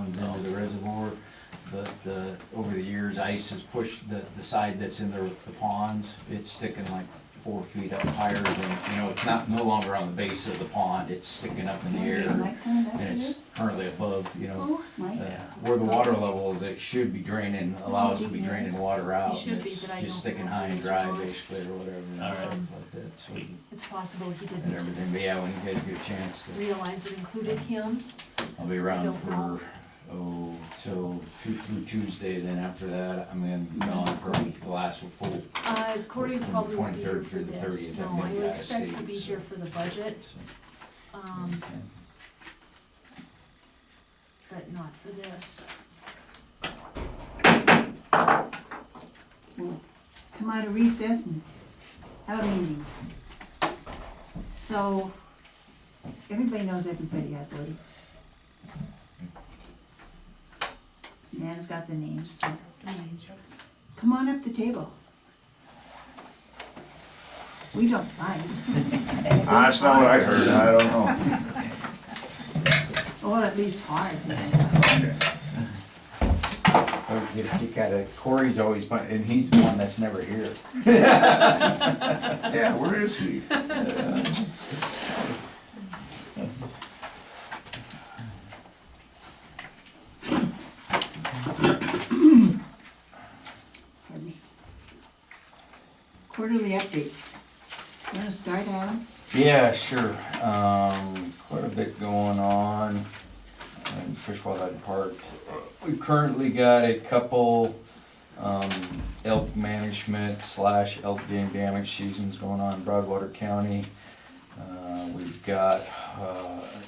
into the reservoir, but over the years, ice has pushed the side that's in the ponds. It's sticking like 4 feet up higher than, it's not, no longer on the base of the pond, it's sticking up in the air. Is Mike coming back And for it's this? currently above, Oh, Mike? where the water level is, it should be draining, allow us to be draining water out. should and be, it's but I just don't sticking know high if and it's dry wrong. basically, or whatever, and All right. stuff like that, so. It's possible he And didn't everything, but yeah, when you guys get a chance to. realize it included him. I'll be around don't know. for, till through Tuesday, then after that, I'm gonna be gone for the last full. Corey From probably won't be here 23rd for through the this, 30th, no, I'm gonna I be would out of expect to state, be so. here for the budget, but not for this. We'll come out of recess and have a meeting. So, everybody knows everybody, I believe. Nana's got the names, so come on up the table. We don't fight. That's not what I heard, I don't know. Well, at least hard. Always get a kick out of, Corey's always fun, and he's the one that's never here. Yeah, where is he? Pardon me. Quarterly updates. You wanna start, Adam? Yeah, sure, quite a bit going on in Fish Wildlife Park. We've currently got a couple, elk management / elk game damage seasons going on in Broadwater County. We've got,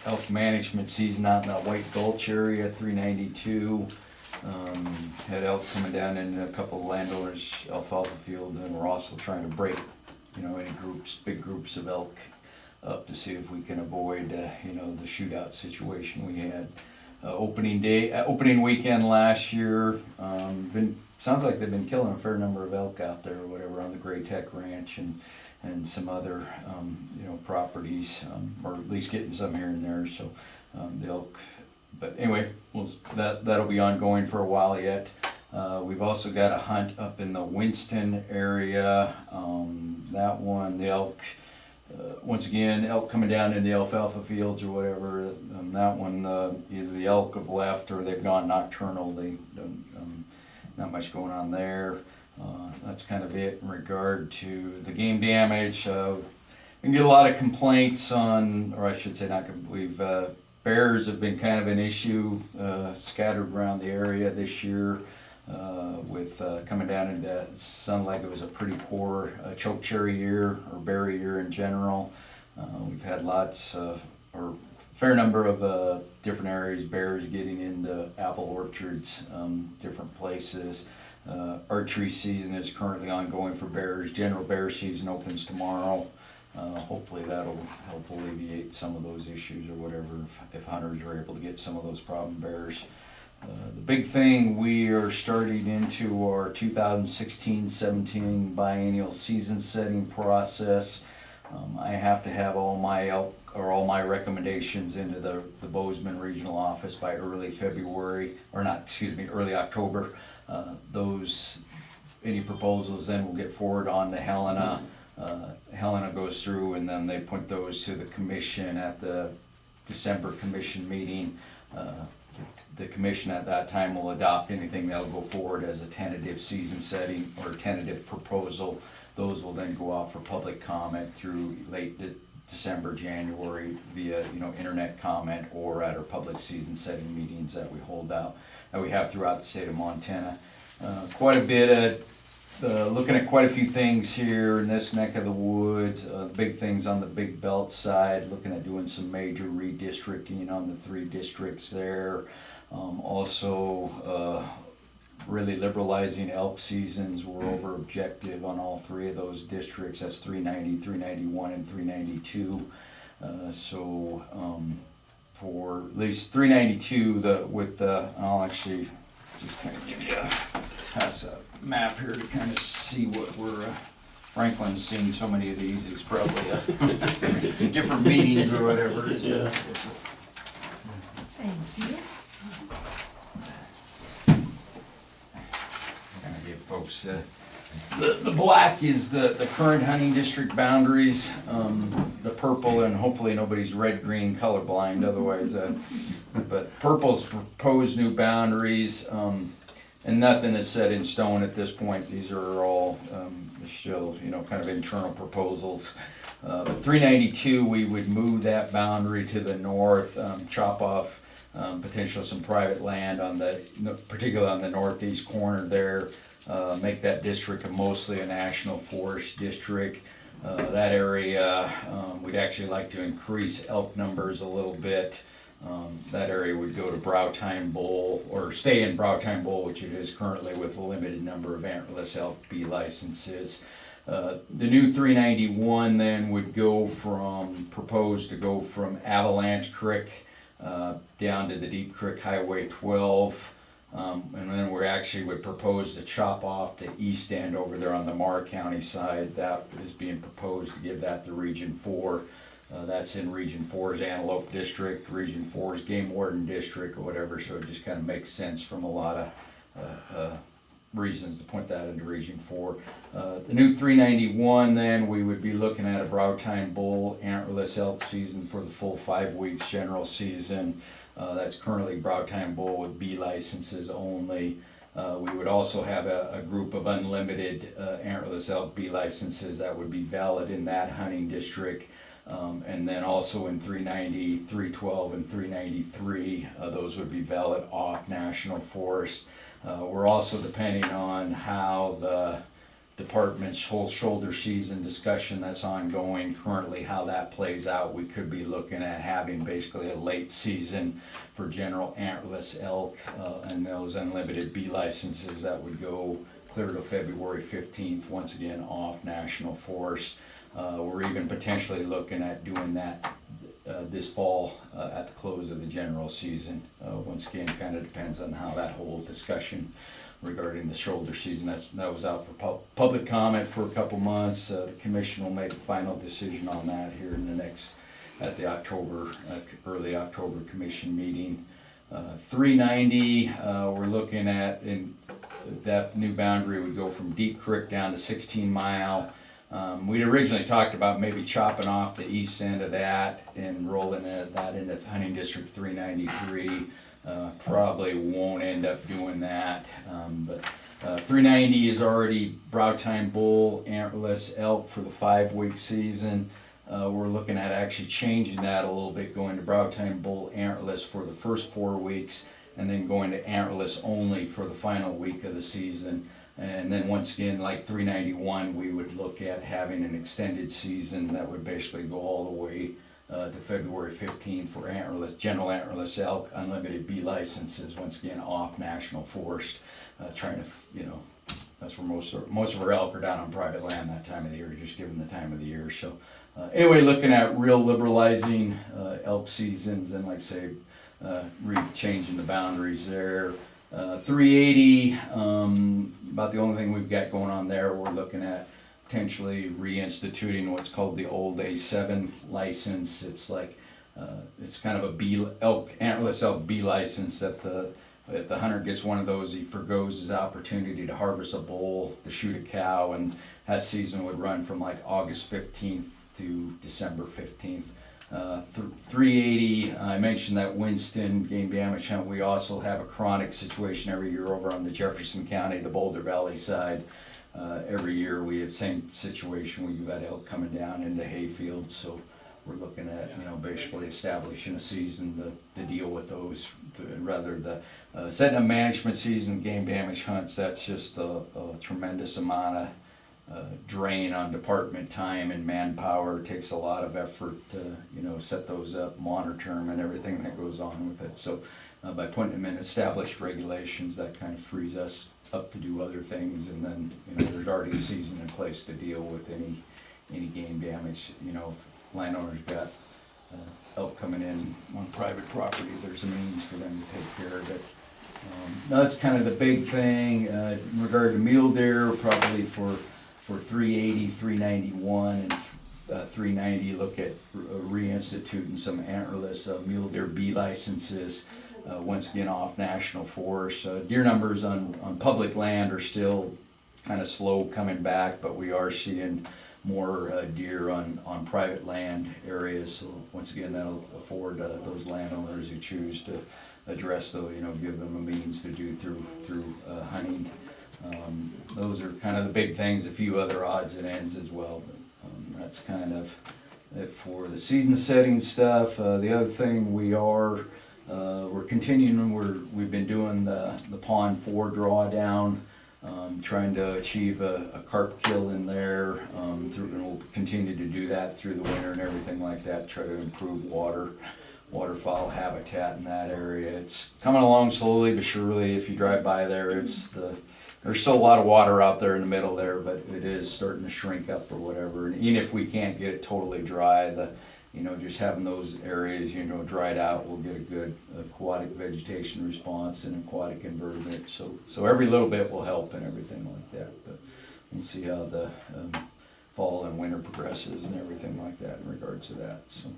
elk management season out in the White Gulch area, 392. Had elk coming down in a couple of landowners' alfalfa fields, and we're also trying to break, any groups, big groups of elk up to see if we can avoid, the shootout situation we had. Opening weekend last year, sounds like they've been killing a fair number of elk out there or whatever on the Gray Tech Ranch and some other, properties, or at least getting some here and there, so, the elk. But anyway, that'll be ongoing for a while yet. We've also got a hunt up in the Winston area. That one, the elk, once again, elk coming down in the alfalfa fields or whatever. That one, either the elk have left or they've gone nocturnal. They don't, not much going on there. That's kind of it in regard to the game damage. We get a lot of complaints on, or I should say not, bears have been kind of an issue, scattered around the area this year, with coming down into, sounded like it was a pretty poor chokecherry year, or berry year in general. We've had lots, or fair number of different areas, bears getting into apple orchards, different places. Archery season is currently ongoing for bears. General bear season opens tomorrow. Hopefully that'll help alleviate some of those issues or whatever, if hunters are able to get some of those problem bears. The big thing, we are starting into our 2016-17 biennial season setting process. I have to have all my recommendations into the Bozeman Regional Office by early October. Any proposals then will get forward on to Helena. Helena goes through, and then they put those to the commission at the December commission meeting. The commission at that time will adopt anything that'll go forward as a tentative season setting or a tentative proposal. Those will then go out for public comment through late December, January via internet comment or at our public season setting meetings that we hold out, that we have throughout the state of Montana. Quite a bit of looking at quite a few things here in this neck of the woods. Big things on the Big Belt side, looking at doing some major redistricting on the 3 districts there. Also, really liberalizing elk seasons. We're over objective on all 3 of those districts. That's 390, 391, and 392. For at least 392, I'll actually just kind of give you pass a map here to kind of see what we're, Franklin's seen so many of these, it's probably different meetings or whatever. Thank you. groves. The black is the current hunting district boundaries, the purple, and hopefully nobody's red-green colorblind, otherwise, but purple's proposed new boundaries, and nothing is set in stone at this point. These are all still, kind of internal proposals. But 392, we would move that boundary to the north, chop off potentially some private land particularly on the northeast corner there. Make that district mostly a national forest district. That area, we'd actually like to increase elk numbers a little bit. That area would go to Browtime Bull, or stay in Browtime Bull, which it is currently with a limited number of antlerless elk B licenses. The new 391 then would propose to go from Avalanche Creek down to the Deep Creek Highway 12. And then we actually would propose to chop off the east end over there on the Marr County side. That is being proposed to give that to Region 4. That's in Region 4's Antelope District, Region 4's Game Warden District, or whatever, so it just kind of makes sense from a lot of reasons to point that into Region 4. The new 391 then, we would be looking at a Browtime Bull antlerless elk season for the full 5 weeks general season. That's currently Browtime Bull with B licenses only. We would also have a group of unlimited antlerless elk B licenses that would be valid in that hunting district. And then also in 390, 312, and 393, those would be valid off national forest. We're also depending on how the department's whole shoulder season discussion that's ongoing currently, how that plays out. We could be looking at having basically a late season for general antlerless elk and those unlimited B licenses that would go clear to February 15th, once again off national forest. We're even potentially looking at doing that this fall at the close of the general season. Once again, kind of depends on how that whole discussion regarding the shoulder season. That was out for public comment for a couple months. The commission will make a final decision on that here in at the early October commission meeting. 390, we're looking at, that new boundary would go from Deep Creek down to 16 Mile. We'd originally talked about maybe chopping off the east end of that and rolling that into Hunting District 393. Probably won't end up doing that, but 390 is already Browtime Bull antlerless elk for the 5-week season. We're looking at actually changing that a little bit, going to Browtime Bull antlerless for the first 4 weeks, and then going to antlerless only for the final week of the season. And then once again, like 391, we would look at having an extended season that would basically go all the way to February 15th for general antlerless elk, unlimited B licenses, once again off national forest. Trying to, that's where most of our elk are down on private land that time of the year, just given the time of the year. So anyway, looking at real liberalizing elk seasons, and like I say, changing the boundaries there. 380, about the only thing we've got going on there. We're looking at potentially reinstituting what's called the old A7 license. It's like it's kind of a antlerless elk B license that if the hunter gets one of those, he forgoes his opportunity to harvest a bull, to shoot a cow, and that season would run from like August 15th to December 15th. 380, I mentioned that Winston game damage hunt. We also have a chronic situation every year over on the Jefferson County, the Boulder Valley side. Every year we have the same situation where you've got elk coming down into hayfields, so we're looking at basically establishing a season to deal with those, rather the setting up management season, game damage hunts. That's just a tremendous amount of drain on department time and manpower. It takes a lot of effort to set those up, monitor them, and everything that goes on with it. So by putting them in established regulations, that kind of frees us up to do other things, and then there's already a season in place to deal with any game damage. If landowners got elk coming in on private property, there's a means for them to take care of it. That's kind of the big thing in regard to mule deer. Probably for 380, 391, and 390, look at reinstituting some antlerless mule deer B licenses. Once again, off national forest. Deer numbers on public land are still kind of slow coming back, but we are seeing more deer on private land areas. So once again, that'll afford those landowners who choose to address those, give them a means to do through hunting. Those are kind of the big things, a few other odds and ends as well. But that's kind of it for the season setting stuff. The other thing we're continuing, we've been doing the Pond 4 drawdown, trying to achieve a carp kill in there, and we'll continue to do that through the winter and everything like that, try to improve waterfowl habitat in that area. It's coming along slowly but surely. If you drive by there, there's still a lot of water out there in the middle there, but it is starting to shrink up or whatever. And even if we can't get it totally dry, just having those areas, dried out, we'll get a good aquatic vegetation response and aquatic environment. So every little bit will help and everything like that. But we'll see how the fall and winter progresses and everything like that in regards to that. So.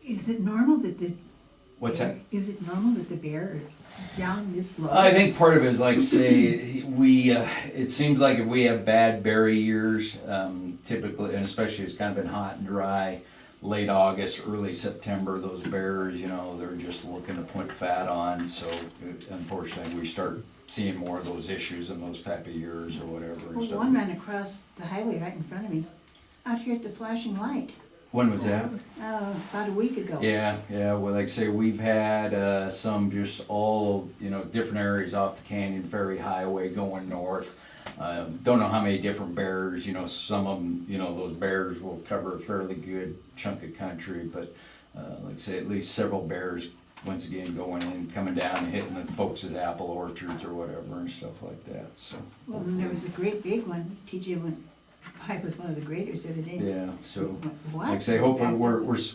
Is it normal that the What's that? Is it normal that the bear are down this low? I think part of it is like say it seems like if we have bad berry years, typically, and especially it's kind of been hot and dry, late August, early September, those bears, they're just looking to put fat on. So unfortunately, we start seeing more of those issues in those type of years or whatever. Well, one ran across the highway right in front of me, out here at the flashing light. When was that? About a week ago. Yeah. Well, like I say, we've had some just all different areas off the Canyon Ferry Highway going north. Don't know how many different bears. Some of them. Those bears will cover a fairly good chunk of country, but like I say, at least several bears. Once again, going in, coming down, and hitting the folks' apple orchards or whatever and stuff like that. So. Well, and there was a great big one. TJ went by with one of the graders the other day. Yeah. So. What? Like I say, hopefully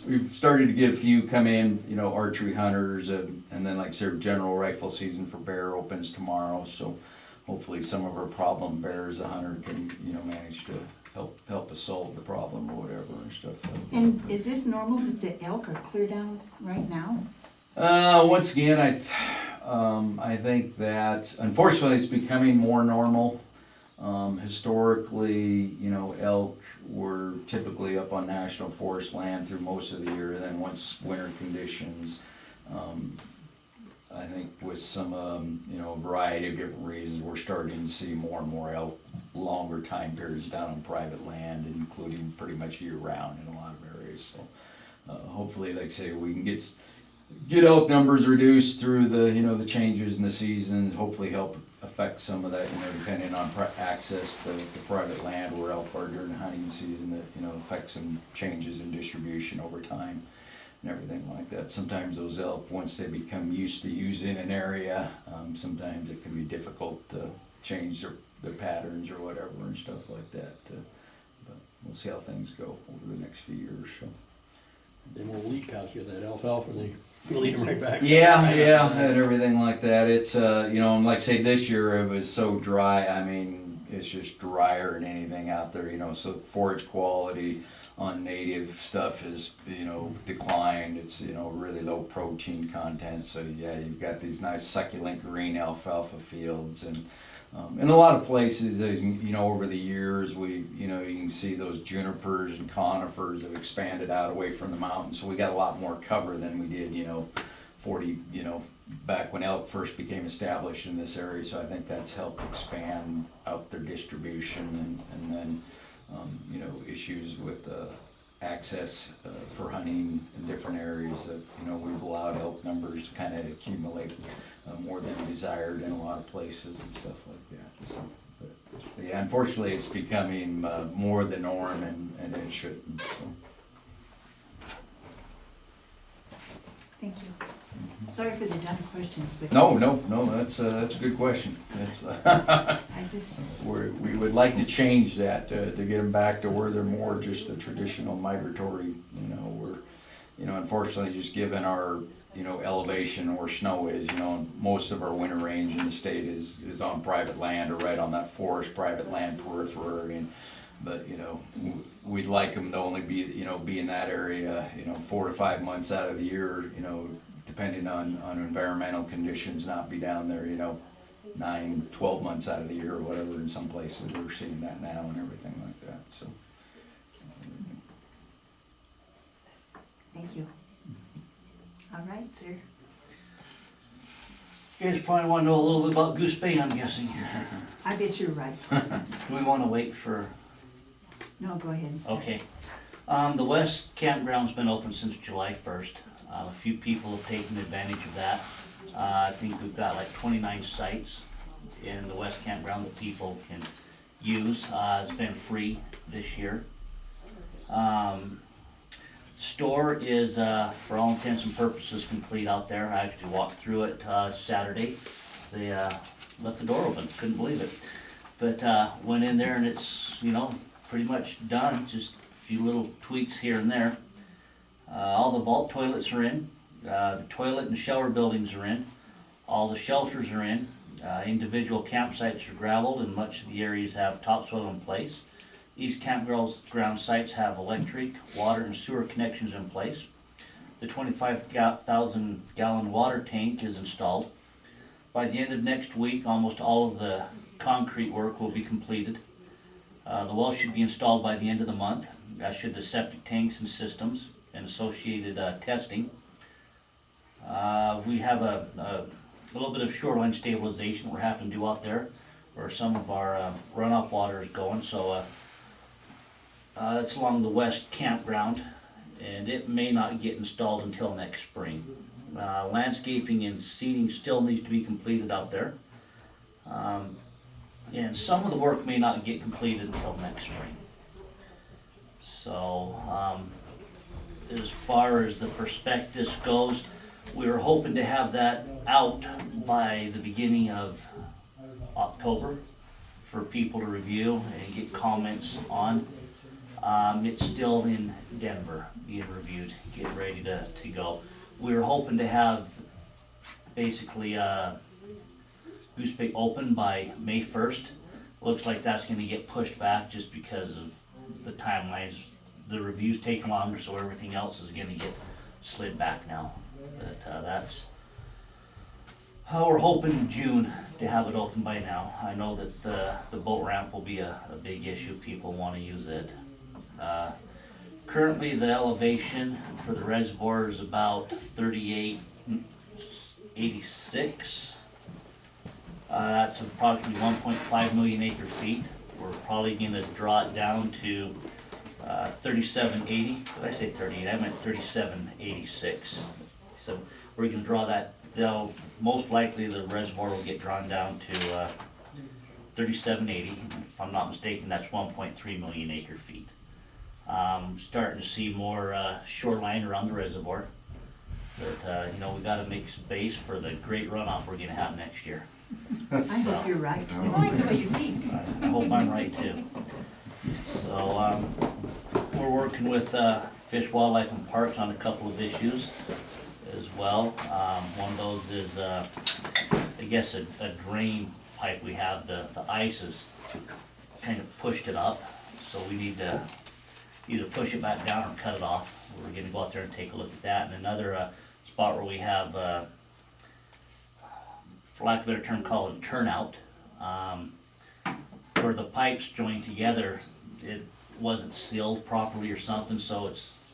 we've started to get a few come in, archery hunters, and then like I said, general rifle season for bear opens tomorrow. So hopefully some of our problem bears, a hunter can, manage to help us solve the problem or whatever and stuff like that. And is this normal that the elk are clear down right now? Once again, I think that unfortunately it's becoming more normal. Historically, elk were typically up on national forest land through most of the year. Then once winter conditions, I think with some, a variety of different reasons, we're starting to see more and more elk longer time periods down on private land, including pretty much year round in a lot of areas. So hopefully, like I say, we can get elk numbers reduced through the changes in the seasons. Hopefully, help affect some of that, depending on access to private land where elk are during the hunting season. That affect some changes in distribution over time and everything like that. Sometimes those elk, once they become used to using an area, sometimes it can be difficult to change their patterns or whatever and stuff like that. But we'll see how things go over the next few years. So. Them old lead cows get that alfalfa, they lead them right back. Yeah, and everything like that. It's and like I say, this year it was so dry. I mean, it's just drier than anything out there. So forage quality on native stuff is declined. It's really low protein content. So yeah, you've got these nice succulent green alfalfa fields and. In a lot of places, over the years, you can see those junipers and conifers have expanded out away from the mountains. So we got a lot more cover than we did, 40, back when elk first became established in this area. So I think that's helped expand out their distribution and then, issues with access for hunting in different areas that, we've allowed elk numbers to kind of accumulate more than desired in a lot of places and stuff like that. So, but yeah, unfortunately, it's becoming more the norm, and it shouldn't. So. Thank you. Sorry for the dumb questions, but. No, that's a good question. It's I just. we would like to change that to get them back to where they're more just a traditional migratory. Unfortunately, just given our elevation where snow is, most of our winter range in the state is on private land or right on that forest private land periphery. But we'd like them to only be in that area 4 to 5 months out of the year, depending on environmental conditions, not be down there 9, 12 months out of the year or whatever. In some places, we're seeing that now and everything like that, so. Thank you. All right, sir. You guys probably wanna know a little bit about Goose Bay, I'm guessing. I bet you're right. Do we wanna wait for, No, go ahead and start. okay. The West Campground's been open since July 1st. A few people have taken advantage of that. I think we've got like 29 sites in the West Campground that people can use. It's been free this year. Store is, for all intents and purposes, complete out there. I actually walked through it Saturday. They left the door open, couldn't believe it. But went in there and it's, pretty much done, just a few little tweaks here and there. All the vault toilets are in, the toilet and shower buildings are in, all the shelters are in, individual campsites are gravelled and much of the areas have topsoil in place. These campground sites have electric, water and sewer connections in place. The 25,000 gallon water tank is installed. By the end of next week, almost all of the concrete work will be completed. The well should be installed by the end of the month, as should the septic tanks and systems and associated testing. We have a little bit of shoreline stabilization we're having to do out there, where some of our runoff water is going, so it's along the west campground, and it may not get installed until next spring. Landscaping and seeding still needs to be completed out there. And some of the work may not get completed until next spring. So, as far as the prospectus goes, we were hoping to have that out by the beginning of October for people to review and get comments on. It's still in Denver being reviewed, getting ready to go. We were hoping to have basically Goose Bay open by May 1st. Looks like that's gonna get pushed back just because of the timelines. The review's taking longer, so everything else is gonna get slid back now. But that's how we're hoping June to have it open by now. I know that the boat ramp will be a big issue. People wanna use it. Currently, the elevation for the reservoir is about 3886. That's approximately 1.5 million acre feet. We're probably gonna draw it down to 3780. Did I say 38? I meant 3786. So we're gonna draw that, most likely the reservoir will get drawn down to 3780. If I'm not mistaken, that's 1.3 million acre feet. Starting to see more shoreline around the reservoir. But, we gotta make space for the great runoff we're gonna have next year. I hope you're right. I like the way you think. I hope I'm right too. So, we're working with Fish, Wildlife and Parks on a couple of issues as well. One of those is, I guess a drain pipe we have, the ice has kind of pushed it up. So we need to either push it back down or cut it off. We're gonna go out there and take a look at that. And another spot where we have, for lack of a better term, called a turnout, where the pipes joined together, it wasn't sealed properly or something, so it's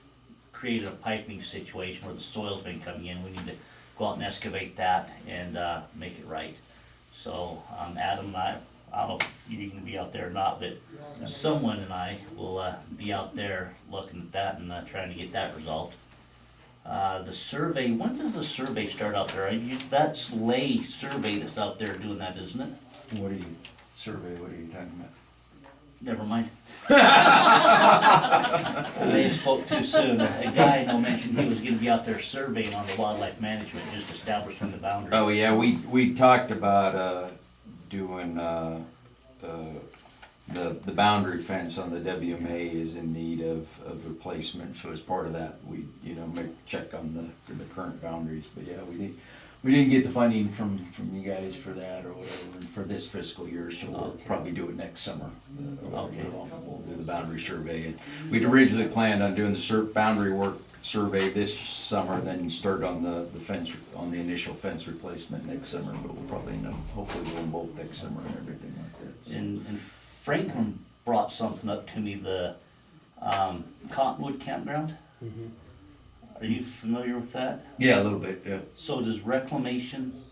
created a piping situation where the soil's been coming in. We need to go out and excavate that and make it right. So Adam and I don't know if you're gonna be out there or not, but someone and I will be out there looking at that and trying to get that resolved. The survey, when does the survey start out there? That's Lay Survey that's out there doing that, isn't it? What are you talking about? Never mind. I may have spoke too soon. A guy I know mentioned he was gonna be out there surveying on the wildlife management, just establishing the boundary. Oh, yeah, we talked about, doing, the boundary fence on the WMA is in need of replacement, so as part of that, we, check on the current boundaries, but yeah, we didn't get the funding from you guys for that or whatever, for this fiscal year, so we'll Okay. probably do it next summer. Okay. We'll do the boundary survey, and we'd originally planned on doing the boundary work survey this summer, then start on the fence, on the initial fence replacement next summer, but we'll probably end up hopefully doing both next summer and everything like that. So. And Franklin brought something up to me, the Cottonwood Campground. Mhm. Are you familiar with that? Yeah, a little bit, yeah. So does Reclamation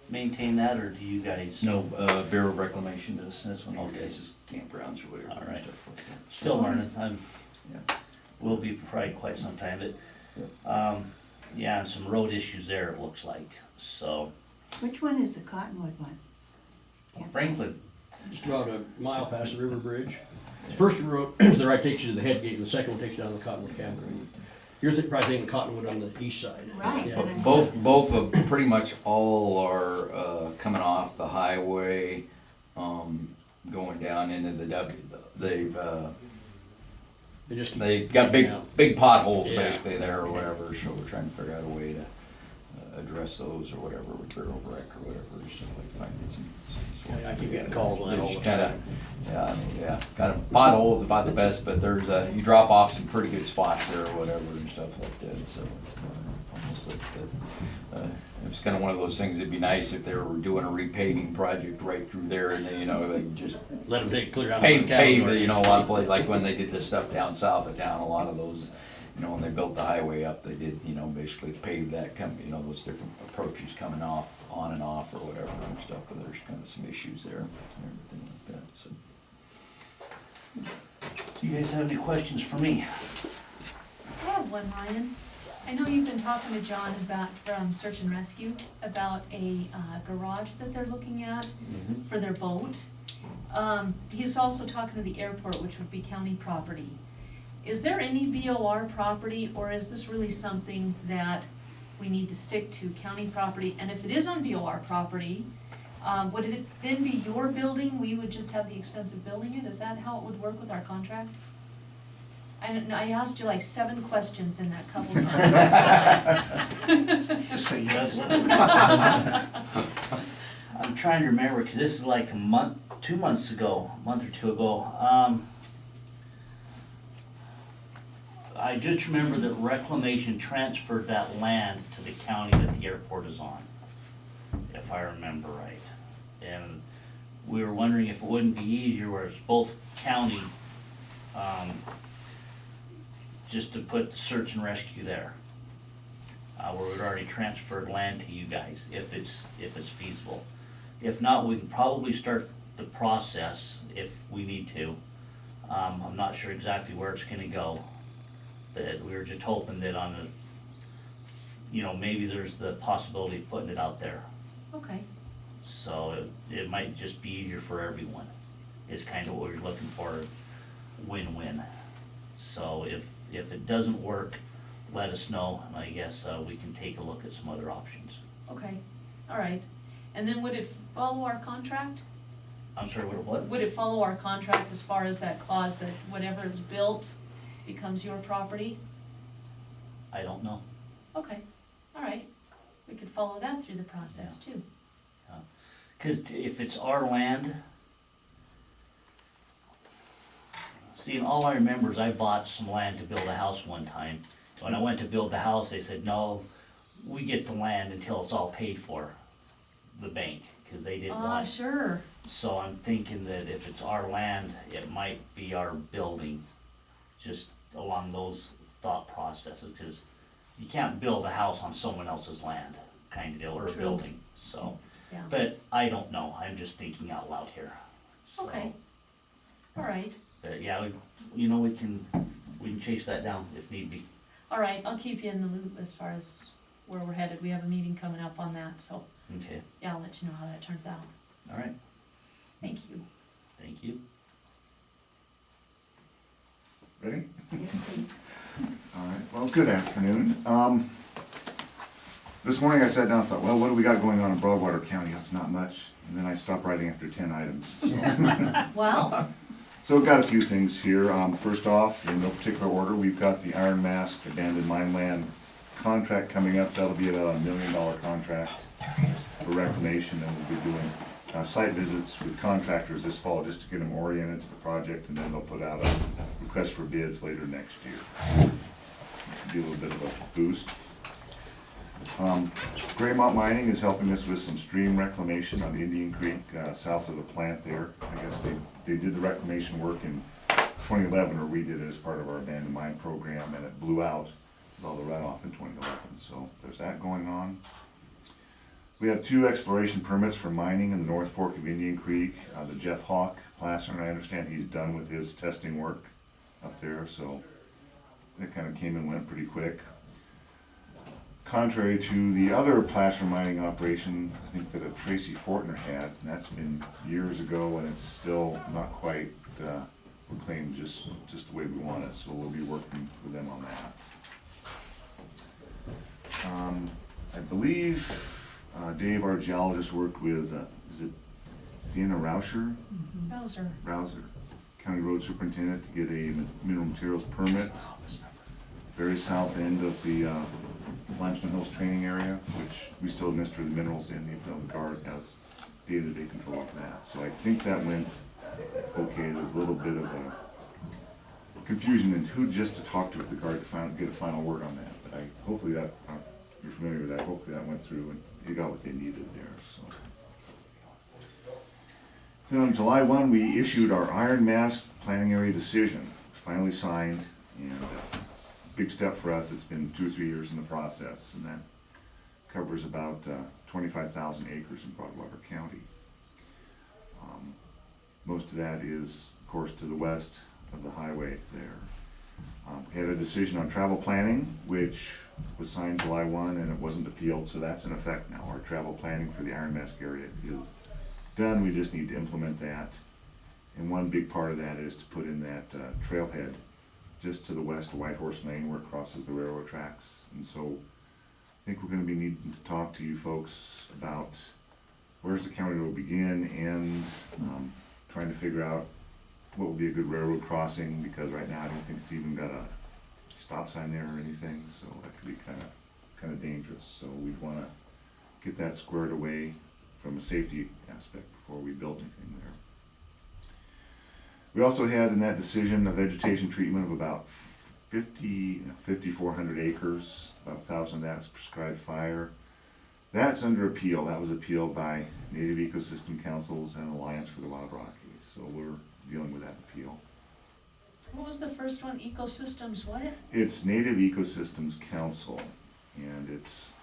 maintain that, or do you guys? No, Bureau of Reclamation does, that's one of Okay. the guys' campgrounds or whatever. All and right. stuff like that. Still learning, I'm, Yeah. will be for probably quite some time, but, yeah, and some road issues there, it looks like, so. Which one is the Cottonwood one? Franklin, Just about a mile past the river bridge. The first road is the right takes you to the head gate, and the second one takes you down to the Cottonwood Campground. You're probably thinking Cottonwood on the east side. Right. Yeah. Both of, pretty much all are, coming off the highway, going down into the They just keep they got taking out. big potholes Yeah. basically there or whatever, so we're trying to figure out a way to address those or whatever with Bureau of Rec or whatever, so like find some. I keep getting calls on that all the Just kinda, time. kind of potholes is about the best, but there's you drop off some pretty good spots there or whatever and stuff like that, so it's almost like it was kind of one of those things, it'd be nice if they were doing a repaving project right through there and they, they just Let them take clear out. pave, a lot of places, like when they did this stuff down south of town, a lot of those, when they built the highway up, they did, basically pave that, those different approaches coming off, on and off or whatever and stuff, but there's kind of some issues there and everything like that, so. do you guys have any questions for me? I have one, Ryan. I know you've been talking to John from Search and Rescue about a garage that they're looking at for their boat. He's also talking to the airport, which would be county property. Is there any BOR property, or is this really something that we need to stick to county property? And if it is on BOR property, would it then be your building? We would just have the expense of building it? Is that how it would work with our contract? I asked you like 7 questions in that couple sentences. Just say yes. I'm trying to remember, cause this is like a month or 2 ago. I just remember that Reclamation transferred that land to the county that the airport is on, if I remember right. And we were wondering if it wouldn't be easier where it's both county, just to put search and rescue there. Where we'd already transferred land to you guys, if it's feasible. If not, we can probably start the process if we need to. I'm not sure exactly where it's gonna go, but we were just hoping that on the, maybe there's the possibility of putting it out there. Okay, So it might just be easier for everyone. It's kind of what we're looking for, win-win. So if it doesn't work, let us know, and I guess we can take a look at some other options. okay, all right. And then would it follow our contract? I'm sorry, what? Would it follow our contract as far as that clause that whatever is built becomes your property? I don't know. Okay, all right. We could follow that through the process too. Because if it's our land, see, and all I remember is I bought some land to build a house one time. When I went to build the house, they said, no, we get the land until it's all paid for, the bank, because they didn't want. Sure. So I'm thinking that if it's our land, it might be our building, just along those thought processes, because you can't build a house on someone else's land, kind of deal, or a True. building, so. Yeah, But I don't know, I'm just thinking out loud here. So, okay, all right. But yeah, we can chase that down if need be. All right, I'll keep you in the loop as far as where we're headed. We have a meeting coming up on that, so Okay, yeah, I'll let you know how that turns out. all right, Thank you. thank you. Ready? Yes, please. All right, well, good afternoon. This morning I sat down and thought, well, what do we got going on in Broadwater County? That's not much. And then I stopped writing after 10 items. Well, So we've got a few things here. First off, in no particular order, we've got the Iron Mask Abandoned Mine Land contract coming up. That'll be about $1 million contract for reclamation, and we'll be doing site visits with contractors this fall just to get them oriented to the project, and then they'll put out a request for bids later next year. be a little bit of a boost. Greymont Mining is helping us with some stream reclamation on Indian Creek, south of the plant there. I guess they did the reclamation work in 2011, or we did it as part of our abandoned mine program, and it blew out with all the runoff in 2011, so there's that going on. We have 2 exploration permits for mining in the North Fork of Indian Creek. The Jeff Hawk placer, and I understand he's done with his testing work up there, so it kind of came and went pretty quick. Contrary to the other placer mining operation, I think that Tracy Fortner had, and that's been years ago, and it's still not quite reclaimed just the way we want it, so we'll be working with them on that. I believe Dave, our geologist, worked with, is it Dana Rauscher? Rouser, County Road Superintendent, to get a mineral materials permit. Very south end of the Limestone Hills training area, which we still administer the minerals in, even though the guard has day-to-day control of that. So I think that went okay. There's a little bit of a confusion in who just to talk to at the guard to get a final word on that. But hopefully that, you're familiar with that, hopefully that went through and they got what they needed there, so. Then on July 1, we issued our Iron Mask planning area decision, finally signed, and big step for us. It's been 2 or 3 years in the process, and that covers about 25,000 acres in Broadwater County. Most of that is, of course, to the west of the highway there. We had a decision on travel planning, which was signed July 1, and it wasn't appealed, so that's in effect now. Our travel planning for the Iron Mask area is done. We just need to implement that. And one big part of that is to put in that trailhead just to the west of White Horse Lane where it crosses the railroad tracks. And so I think we're going to be needing to talk to you folks about where's the county road begin, and trying to figure out what would be a good railroad crossing, because right now I don't think it's even got a stop sign there or anything, so that could be kind of dangerous. So we'd want to get that squared away from a safety aspect before we build anything there. We also had in that decision a vegetation treatment of about 5,400 acres, about 1,000 of that is prescribed fire. That's under appeal. That was appealed by Native Ecosystem Councils and Alliance for the Wild Rockies, so we're dealing with that appeal. What was the first one? Ecosystems what? It's Native Ecosystems Council, and it's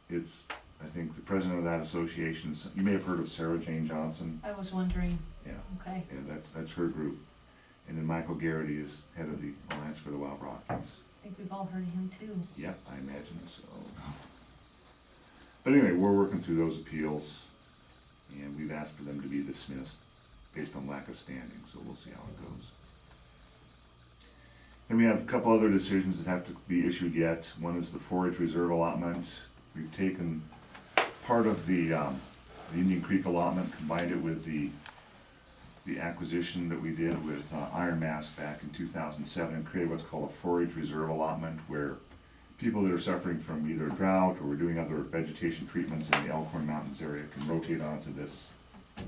I think the president of that association, you may have heard of Sarah Jane Johnson. I was wondering. Yeah. Okay. Yeah, that's her group. And then Michael Garrity is head of the Alliance for the Wild Rockies. I think we've all heard of him too. Yep, I imagine so. But anyway, we're working through those appeals, and we've asked for them to be dismissed based on lack of standing, so we'll see how it goes. Then we have a couple other decisions that have to be issued yet. One is the forage reserve allotment. We've taken part of the Indian Creek allotment, combined it with the acquisition that we did with Iron Mask back in 2007, and created what's called a forage reserve allotment, where people that are suffering from either drought or doing other vegetation treatments in the Elkhorn Mountains area can rotate onto this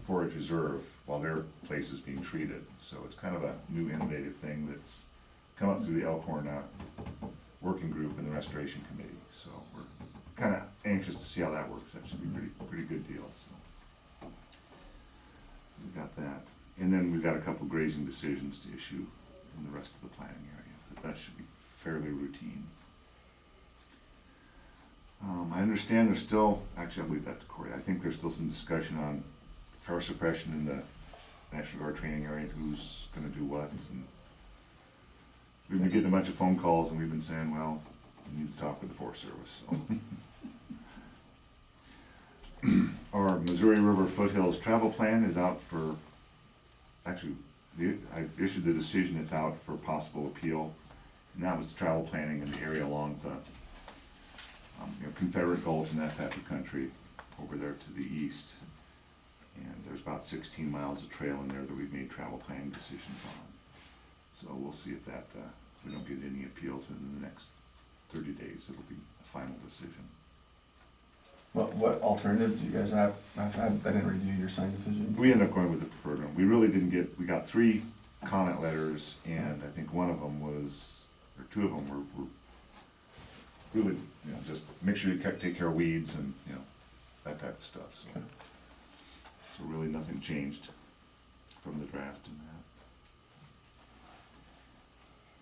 forage reserve while their place is being treated. So it's kind of a new innovative thing that's come up through the Elkhorn working group and the restoration committee. So we're kind of anxious to see how that works. That should be pretty good deal. So we've got that. And then we've got a couple grazing decisions to issue in the rest of the planning area, but that should be fairly routine. I understand there's still, actually I'll leave that to Corey, I think there's still some discussion on fire suppression in the National Guard training area, who's gonna do what, and we've been getting a bunch of phone calls and we've been saying, well, we need to talk with the Forest Service, so. Our Missouri River Foothills travel plan is out for, actually, I issued the decision, it's out for possible appeal, and that was the travel planning in the area along the Confederate Gulch and that type of country over there to the east. And there's about 16 miles of trail in there that we've made travel planning decisions on. So we'll see if that, we don't get any appeals within the next 30 days, it'll be a final decision. What alternatives do you guys have? I didn't review your signed decisions. We ended up going with the preferred one. We really didn't get, we got 3 comment letters, and I think one of them was, or 2 of them were really, you know, just make sure you take care of weeds and, you know, that type of stuff, so. Okay. So really nothing changed from the draft and that.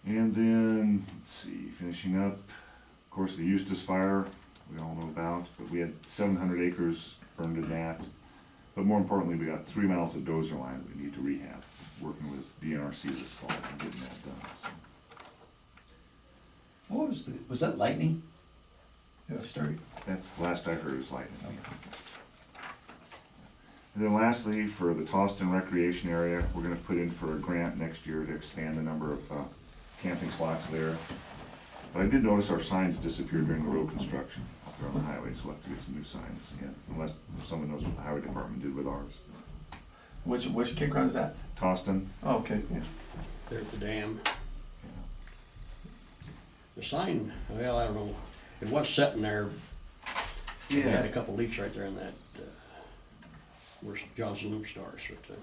And then, let's see, finishing up, of course, the Eustis fire, we all know about, but we had 700 acres burned in that. But more importantly, we got 3 miles of dozer line that we need to rehab, working with the NRC this fall and getting that done, so. What was that lightning? Yeah. Started? That's the last I heard is lightning. And then lastly, for the Toston Recreation Area, we're gonna put in for a grant next year to expand the number of camping slots there. But I did notice our signs disappeared during the road construction out there on the highway, so we'll have to get some new signs, yeah, unless someone knows what the highway department did with ours. Which campground is that? Toston, Oh, okay, yeah. There at the dam. yeah. The sign, well, I don't know, it was sitting there, we had a couple leaks right there in that, where Johnson Loop starts, but,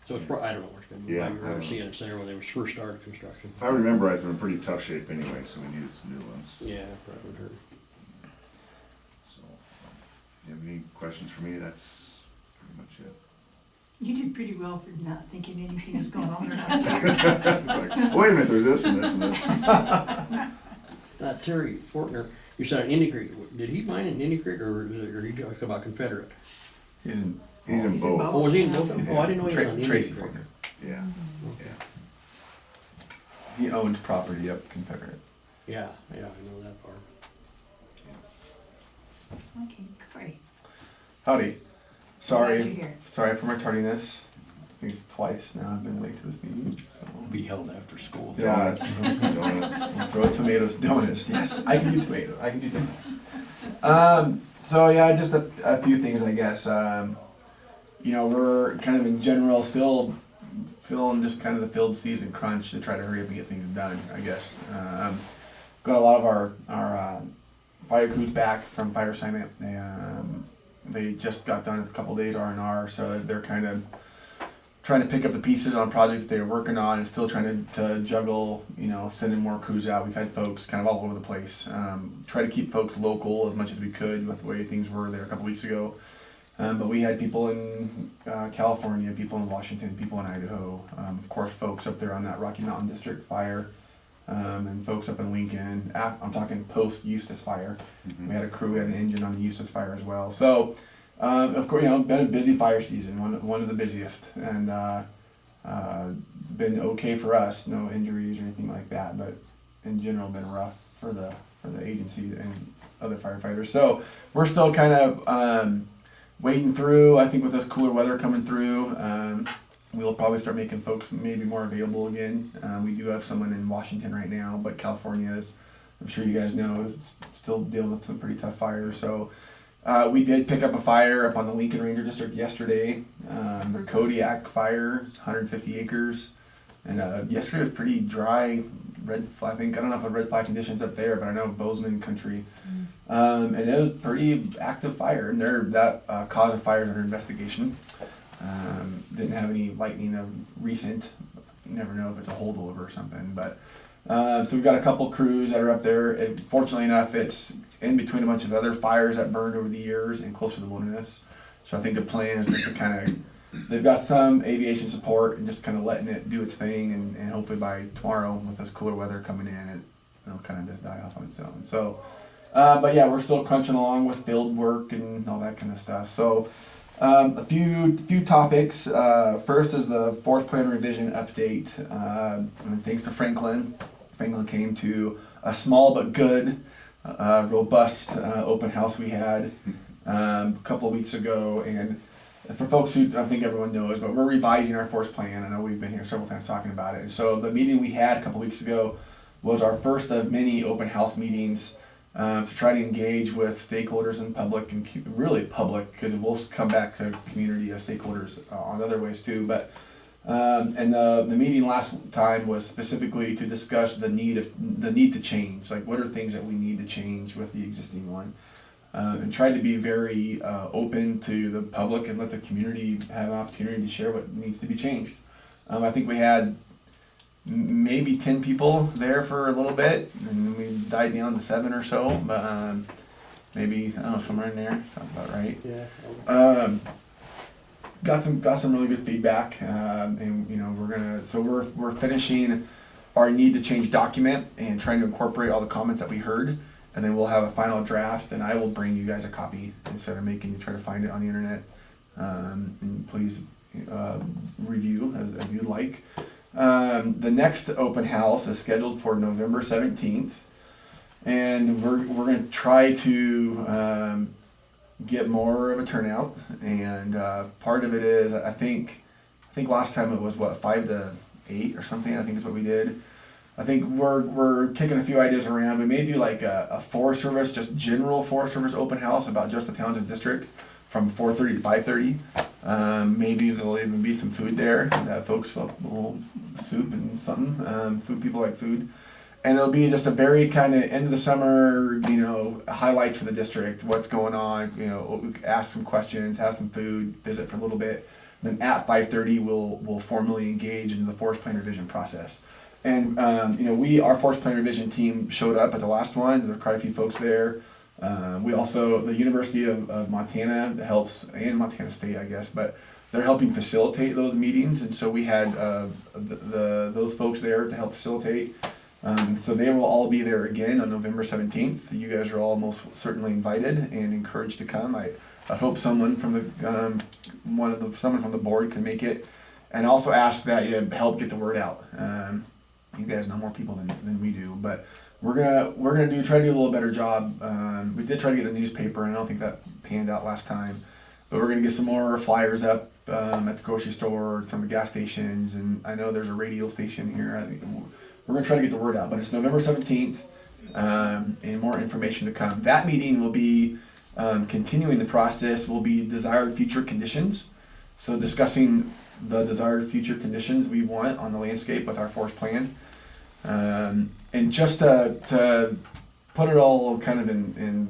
so it's, I don't know where it's been, Yeah, I I remember don't seeing it there when they was first started construction. If I remember right, they're in pretty tough shape anyway, so we needed some new ones. Yeah, probably heard. So, if you have any questions for me, that's pretty much it. You did pretty well for not thinking anything was going on around It's here. like, wait a minute, there's this and this and this. Terry Fortner, you said in Indian Creek, did he mine in Indian Creek, or he talking about Confederate? He's in. He's in He's in both. both. Oh, was he in both? Yeah. Oh, I didn't know he was on Indian Tracy Creek. Faulkner. Yeah, yeah. He owns property up Confederate. Yeah, I know that part. Okay, great. Howdy. Glad Sorry, you're here. sorry for my tardiness. I think it's twice now I've been late to this meeting. So. Be held after school. Yeah, Donuts. throw tomatoes, donuts. Yes, I can do tomato. I can do donuts. So yeah, just a few things, I guess. You know, we're kind of in general still feeling just kind of the field season crunch to try to hurry up and get things done, I guess. Got a lot of our fire crews back from fire assignment. They just got done a couple days R&R, so they're kind of trying to pick up the pieces on projects that they were working on and still trying to juggle, you know, sending more crews out. We've had folks kind of all over the place. Try to keep folks local as much as we could with the way things were there a couple weeks ago. But we had people in California, people in Washington, people in Idaho, of course folks up there on that Rocky Mountain District fire, and folks up in Lincoln. I'm talking post-Eustis fire. We had a crew, we had an engine on the Eustis fire as well. So, of course, you know, been a busy fire season, one of the busiest, and been okay for us, no injuries or anything like that, but in general been rough for the agency and other firefighters. So we're still kind of waiting through. I think with this cooler weather coming through, we'll probably start making folks maybe more available again. We do have someone in Washington right now, but California is, I'm sure you guys know, is still dealing with some pretty tough fires. So we did pick up a fire up on the Lincoln Ranger District yesterday. The Kodiak fire, it's 150 acres. And yesterday was pretty dry, red flag, I think, I don't know if the red flag conditions up there, but I know Bozeman country. And it was pretty active fire, and that cause of fire is under investigation. Didn't have any lightning of recent, you never know if it's a holdover or something, but so we've got a couple crews that are up there. Fortunately enough, it's in between a bunch of other fires that burned over the years and close to the wilderness. So I think the plan is just to kind of, they've got some aviation support and just kind of letting it do its thing, and hopefully by tomorrow with this cooler weather coming in, it'll kind of just die off on its own. So, but yeah, we're still crunching along with field work and all that kind of stuff. So a few topics. First is the forest plan revision update. And thanks to Franklin came to a small but good, robust open house we had a couple of weeks ago. And for folks who I think everyone knows, but we're revising our forest plan. I know we've been here several times talking about it. And so the meeting we had a couple of weeks ago was our first of many open house meetings to try to engage with stakeholders and public, and keep really public, because we'll come back to community of stakeholders on other ways too. But and the meeting last time was specifically to discuss the need to change, like what are things that we need to change with the existing one, and tried to be very open to the public and let the community have an opportunity to share what needs to be changed. I think we had maybe 10 people there for a little bit, and we died down to 7 or so, but maybe, I don't know, somewhere in there, sounds about right. Yeah. Got some really good feedback, and you know we're finishing our need to change document and trying to incorporate all the comments that we heard, and then we'll have a final draft, and I will bring you guys a copy instead of making you try to find it on the internet. And please review as you'd like. The next open house is scheduled for November 17th, and we're going to try to get more of a turnout. And part of it is I think last time it was what 5 to 8 or something. I think is what we did. I think we're kicking a few ideas around. We may do like a Forest Service, just general Forest Service open house about just the Townsend district from 4:30 to 5:30. Maybe there'll even be some food there. Folks will a little soup and something. Food people like food, and it'll be just a very kind of end of the summer, you know, highlights for the district, what's going on. You know, ask some questions, have some food, visit for a little bit. Then at 5:30, we'll formally engage in the forest plan revision process. And you know, our forest plan revision team showed up at the last one. There were quite a few folks there. We also, the University of Montana helps, and Montana State, I guess, but they're helping facilitate those meetings, and so we had those folks there to help facilitate. So they will all be there again on November 17th. You guys are all most certainly invited and encouraged to come. I hope someone from the someone from the board can make it, and also ask that you help get the word out. You guys know more people than we do, but we're gonna try to do a little better job. We did try to get a newspaper, and I don't think that panned out last time, but we're gonna get some more flyers up at the grocery store, some of the gas stations, and I know there's a radio station here. I think we're gonna try to get the word out, but it's November 17th, and more information to come. That meeting will be continuing the process. Will be desired future conditions, so discussing the desired future conditions we want on the landscape with our forest plan. And just to put it all kind of in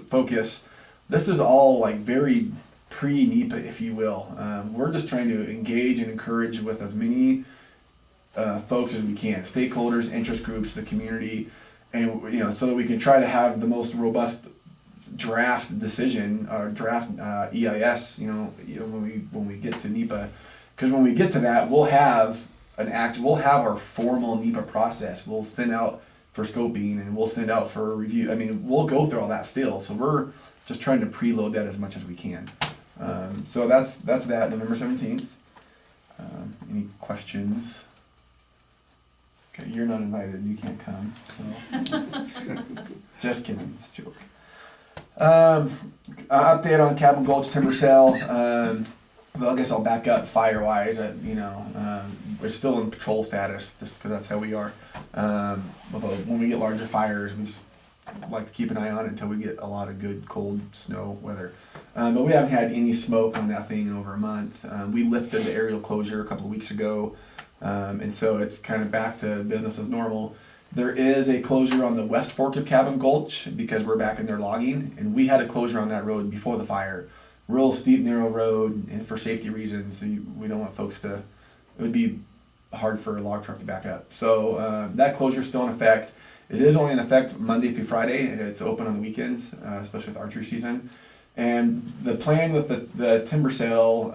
focus, this is all like very pre-NEPA, if you will. We're just trying to engage and encourage with as many folks as we can, stakeholders, interest groups, the community, and you know, so that we can try to have the most robust draft decision or draft EIS. You know, when we get to NEPA, because when we get to that, we'll have our formal NEPA process. We'll send out for scoping, and we'll send out for review. I mean, we'll go through all that still. So we're just trying to preload that as much as we can. So that's that, November 17th. Any questions? Okay, you're not invited. You can't come. So just kidding. It's a joke. Update on Cabin Gulch timber sale. Well, I guess I'll back up fire-wise. We're still in patrol status, just because that's how we are. Although when we get larger fires, we just like to keep an eye on it until we get a lot of good cold snow weather. But we haven't had any smoke on that thing in over a month. We lifted the aerial closure a couple of weeks ago, and so it's kind of back to business as normal. There is a closure on the west fork of Cabin Gulch because we're back in there logging, and we had a closure on that road before the fire. Real steep, narrow road, and for safety reasons, we don't want folks to. It would be hard for a log truck to back up. So that closure is still in effect. It is only in effect Monday through Friday, and it's open on the weekends, especially with archery season. And the plan with the timber sale,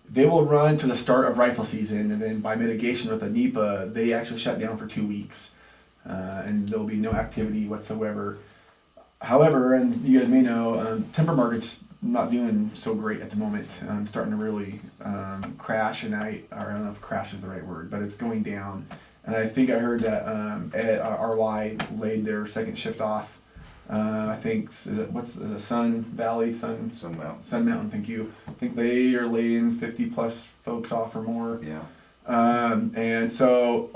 they will run to the start of rifle season, and then by mitigation with the NEPA, they actually shut down for 2 weeks, and there will be no activity whatsoever. However, and you guys may know, timber market's not doing so great at the moment. Starting to really crash, and I don't know if crash is the right word, but it's going down. And I think I heard that RY laid their second shift off. I think is it Sun Mountain? Thank you. I think they are laying 50 plus folks off or more. Yeah. And so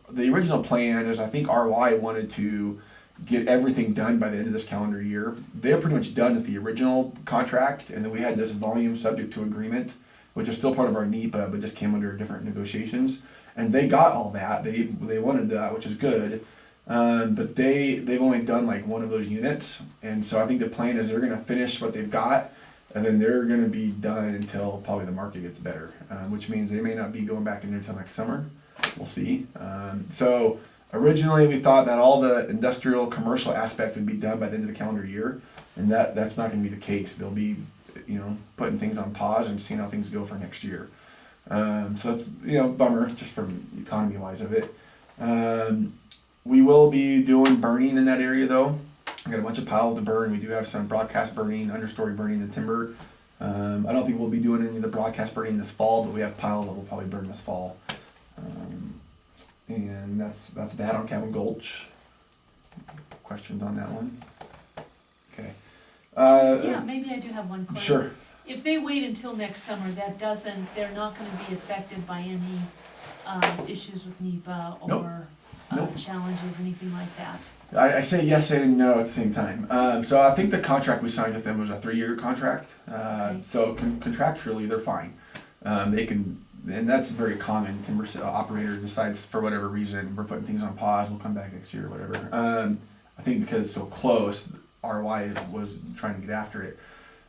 the original plan is I think RY wanted to get everything done by the end of this calendar year. They're pretty much done with the original contract, and then we had this volume subject to agreement, which is still part of our NEPA, but just came under different negotiations. And they got all that. They wanted that, which is good. But they've only done like one of those units, and so I think the plan is they're going to finish what they've got, and then they're going to be done until probably the market gets better, which means they may not be going back in there until next summer. we'll see. So originally we thought that all the industrial commercial aspect would be done by the end of the calendar year, and that's not gonna be the case. They'll be, putting things on pause and seeing how things go for next year. So that's, bummer, just from economy wise of it. We will be doing burning in that area though. We got a bunch of piles to burn. We do have some broadcast burning, understory burning the timber. I don't think we'll be doing any of the broadcast burning this fall, but we have piles that we'll probably burn this fall. And that's that on Cabin Gulch. Questions on that one? Okay. Yeah, maybe I do have one question. Sure. If they wait until next summer, they're not gonna be affected by any, issues with NEPA Nope. or, Nope. challenges, anything like that? I say yes and no at the same time. So I think the contract we signed with them was a 3-year contract. Okay. So contractually, they're fine. They can, and that's very common. Timber operator decides for whatever reason we're putting things on pause. We'll come back next year, whatever. I think because it's so close, RY was trying to get after it.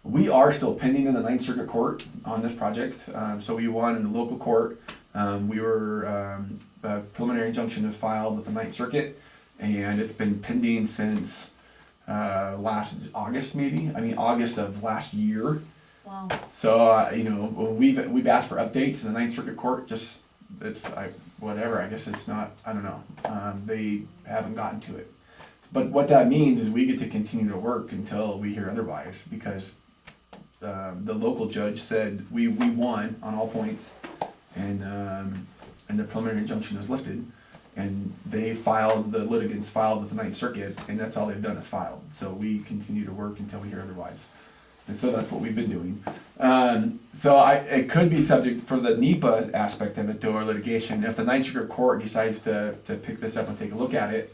We are still pending in the Ninth Circuit Court on this project. So we won in the local court. We were a preliminary injunction was filed with the Ninth Circuit. And it's been pending since last August, maybe. I mean, August of last year. Wow, So we've asked for updates in the Ninth Circuit Court. Just whatever. I guess it's not. I don't know. They haven't gotten to it. But what that means is we get to continue to work until we hear otherwise, because the local judge said we won on all points, and the preliminary injunction was lifted. And the litigants filed with the Ninth Circuit, and that's all they've done is filed. So we continue to work until we hear otherwise. And so that's what we've been doing. It could be subject for the NEPA aspect of it to our litigation. If the Ninth Circuit Court decides to pick this up and take a look at it,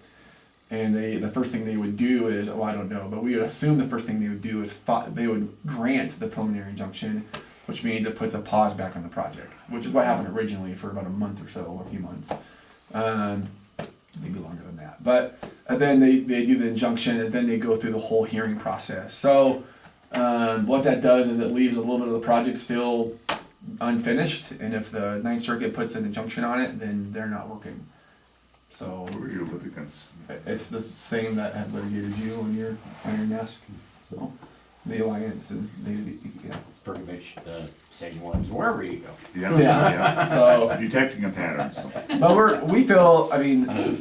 and the first thing they would do is, I don't know, but we would assume the first thing they would do is they would grant the preliminary injunction, which means it puts a pause back on the project, which is what happened originally for about a month or so, or a few months. Maybe longer than that, but then they do the injunction, and then they go through the whole hearing process. So what that does is it leaves a little bit of the project still unfinished, and if the Ninth Circuit puts an injunction on it, then they're not working. So Who are your litigants? it's the same that had litigated you on your mask. So the Alliance and yeah. It's pretty much the same ones wherever you go. Yeah, Yeah. yeah. So Detecting a pattern, so. but we feel,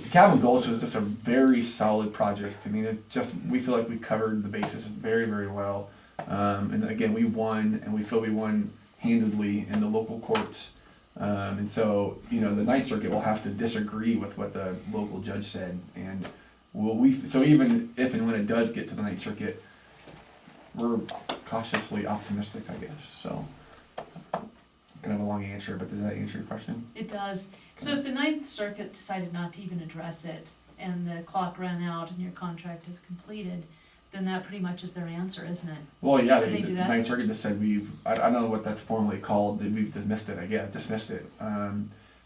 Cabin Gulch was just a very solid project. I mean, we feel like we covered the bases very, very well. And again, we won, and we feel we won handedly in the local courts. And so, the Ninth Circuit will have to disagree with what the local judge said. And so even if and when it does get to the Ninth Circuit, we're cautiously optimistic, I guess. So, kind of a long answer, but does that answer your question? it does. So if the Ninth Circuit decided not to even address it, and the clock ran out and your contract is completed, then that pretty much is their answer, isn't it? Well, yeah, Did they the do that? Ninth Circuit just said I don't know what that's formally called, that we've dismissed it, dismissed it.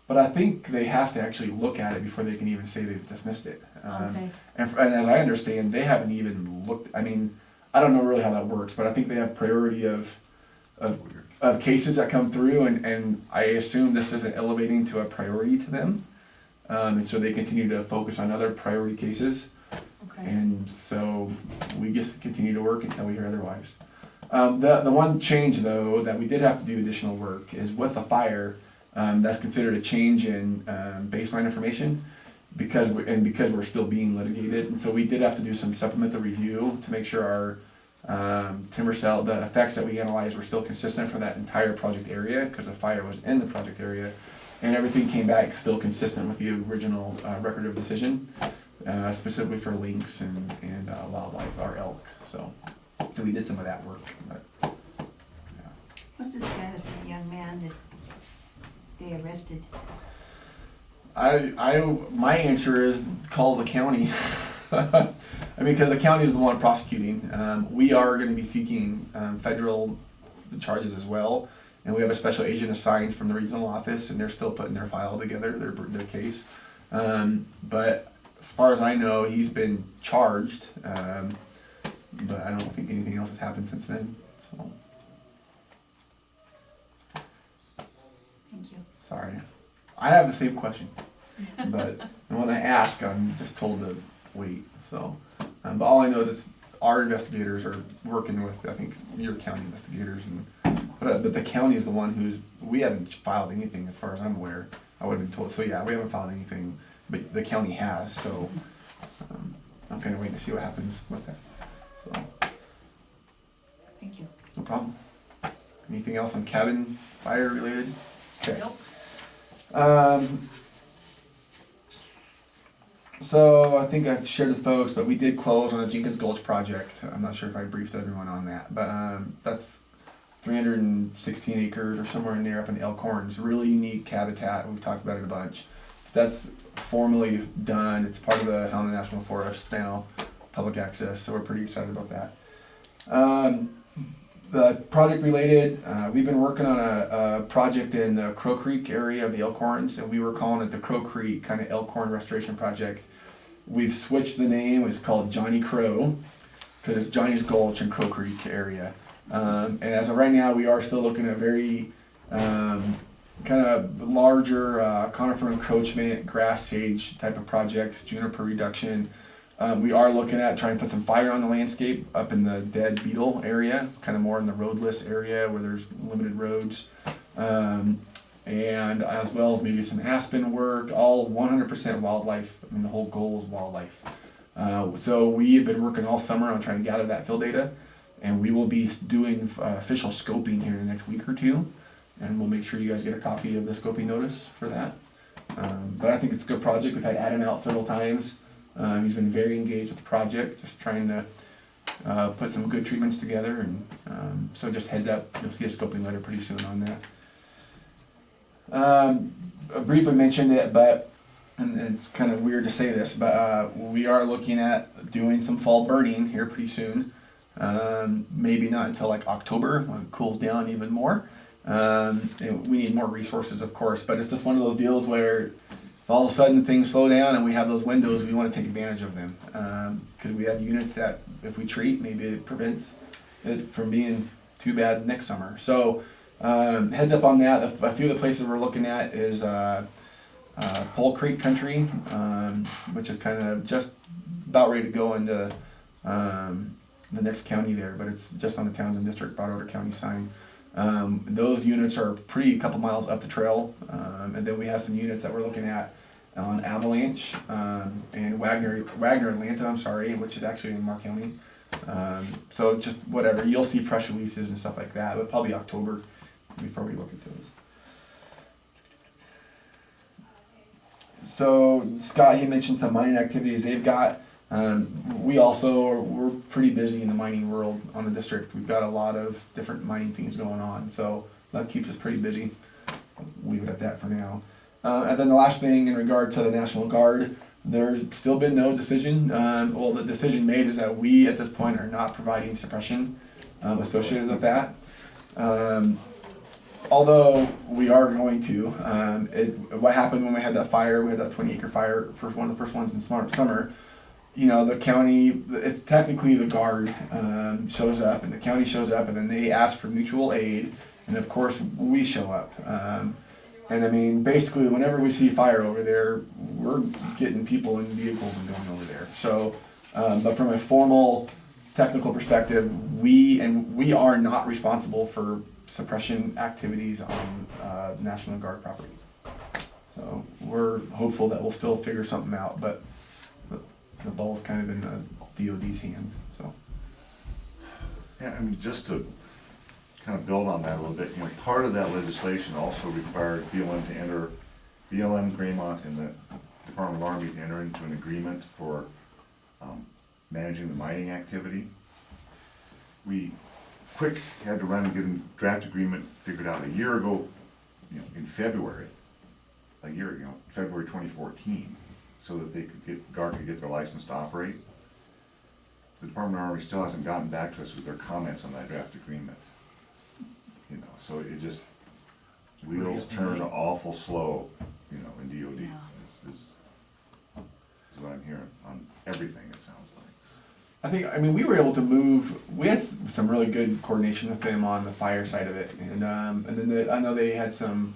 But I think they have to actually look at it before they can even say they've dismissed it. Okay, And as I understand, they haven't even looked, I don't know really how that works, but I think they have priority of cases that come through, and I assume this isn't elevating to a priority to them. And so they continue to focus on other priority cases. okay. And so we just continue to work until we hear otherwise. The one change though that we did have to do additional work is with the fire. That's considered a change in baseline information because we're still being litigated, and so we did have to do some supplemental review to make sure our timber cell, the effects that we analyzed were still consistent for that entire project area, because the fire was in the project area, and everything came back still consistent with the original record of decision. Specifically for lynx and wildlife, our elk. So we did some of that work. But, yeah. What's the status of the young man that they arrested? My answer is call the county. Because the county is the one prosecuting. We are going to be seeking federal charges as well, and we have a special agent assigned from the regional office, and they're still putting their file together, their case. But as far as I know, he's been charged, but I don't think anything else has happened since then. So Thank you. sorry. I have the same question, but when I ask, I'm just told to wait. So, but all I know is our investigators are working with, I think, your county investigators, but the county is the one we haven't filed anything as far as I'm aware. I would have been told. So yeah, we haven't filed anything, but the county has. So I'm kind of waiting to see what happens with that. So Thank you. no problem. Anything else on cabin fire related? Okay. Nope. So I think I've shared with folks, but we did close on the Jenkins Gulch project. I'm not sure if I briefed everyone on that, but that's 316 acres or somewhere in there up in Elkhorns. Really unique habitat. We've talked about it a bunch. That's formally done. It's part of the Helena National Forest now, public access. So we're pretty excited about that. The project related, we've been working on a project in the Crow Creek area of the Elkhorns, and we were calling it the Crow Creek kind of Elkhorn Restoration Project. We've switched the name. It's called Johnny Crow because it's Johnny's Gulch and Crow Creek area. And as of right now, we are still looking at very kind of larger conifer encroachment, grass sage type of projects, juniper reduction. We are looking at trying to put some fire on the landscape up in the dead beetle area, kind of more in the roadless area where there's limited roads. And as well as maybe some aspen work, all 100% wildlife. I mean, the whole goal is wildlife. So we've been working all summer on trying to gather that field data, and we will be doing official scoping here in the next week or two, and we'll make sure you guys get a copy of the scoping notice for that. But I think it's a good project. We've had Adam out several times. He's been very engaged with the project, just trying to put some good treatments together, and so just heads up, you'll see a scoping letter pretty soon on that. I briefly mentioned it, but, and it's kind of weird to say this, but we are looking at doing some fall burning here pretty soon. Maybe not until like October when it cools down even more. And we need more resources, of course, but it's just one of those deals where if all of a sudden things slow down and we have those windows, we want to take advantage of them. Because we have units that if we treat, maybe it prevents it from being too bad next summer. So heads up on that. A few of the places we're looking at is Pole Creek Country, which is kind of just about ready to go into the next county there, but it's just on the Townsend District, Broadwater County sign. Those units are a couple miles up the trail, and then we have some units that we're looking at on Avalanche and Wagner Atlanta, which is actually in Mark County. So just whatever, you'll see press releases and stuff like that, but probably October before we look at those. So Scott, he mentioned some mining activities they've got. We're pretty busy in the mining world on the district. We've got a lot of different mining things going on, so that keeps us pretty busy. I'll leave it at that for now. And then the last thing in regard to the National Guard, there's still been no decision. The decision made is that we at this point are not providing suppression associated with that. Although we are going to. What happened when we had that fire, we had that 20-acre fire, one of the first ones in summer. You know, the county, it's technically the Guard shows up, and the county shows up, and then they ask for mutual aid, and of course we show up. And I mean, basically, whenever we see fire over there, we're getting people in vehicles and going over there. So, but from a formal technical perspective, we are not responsible for suppression activities on National Guard property. So we're hopeful that we'll still figure something out, but the ball's kind of in the DOD's hands. So Yeah, I mean, just to kind of build on that a little bit, part of that legislation also required BLM, Graymont, and the Department of Army to enter into an agreement for managing the mining activity. We quick had to run and get a draft agreement figured out a year ago, in February, February 2014, so that Guard could get their license to operate. The Department of Army still hasn't gotten back to us with their comments on that draft agreement. So it just, wheels turn awful slow, in DOD. Yeah. Is what I'm hearing on everything, it sounds like. we were able to move. We had some really good coordination with them on the fire side of it, and then I know they had some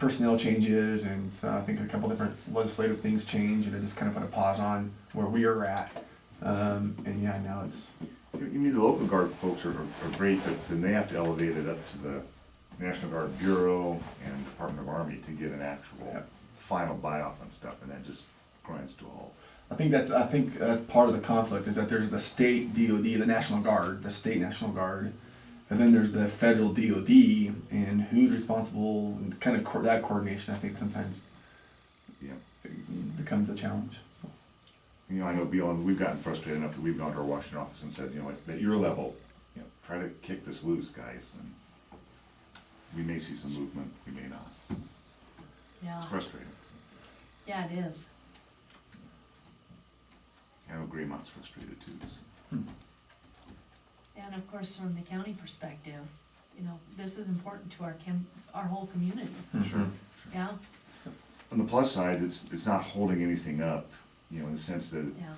personnel changes and so I think a couple different legislative things changed and it just kind of put a pause on where we are at. And yeah, now it's, You mean, the local guard folks are great, but then they have to elevate it up to the National Guard Bureau and Department of Army to get an actual Yep. final buy-off and stuff, and that just grinds to a halt. I think that's part of the conflict is that there's the state DOD, the National Guard, the state National Guard, and then there's the federal DOD, and who's responsible, and kind of that coordination, I think sometimes Yeah. becomes a challenge. So. You know, I know beyond, we've gotten frustrated enough that we've gone to our Washington office and said, you know, at your level, you know, try to kick this loose, guys, and we may see some movement, we may not. Yeah, It's frustrating. yeah, it is. I know Graymont's frustrated too. So. And of course, from the county perspective, you know, this is important to our whole community, Sure. yeah, On the plus side, it's not holding anything up, you know, in the sense that yeah,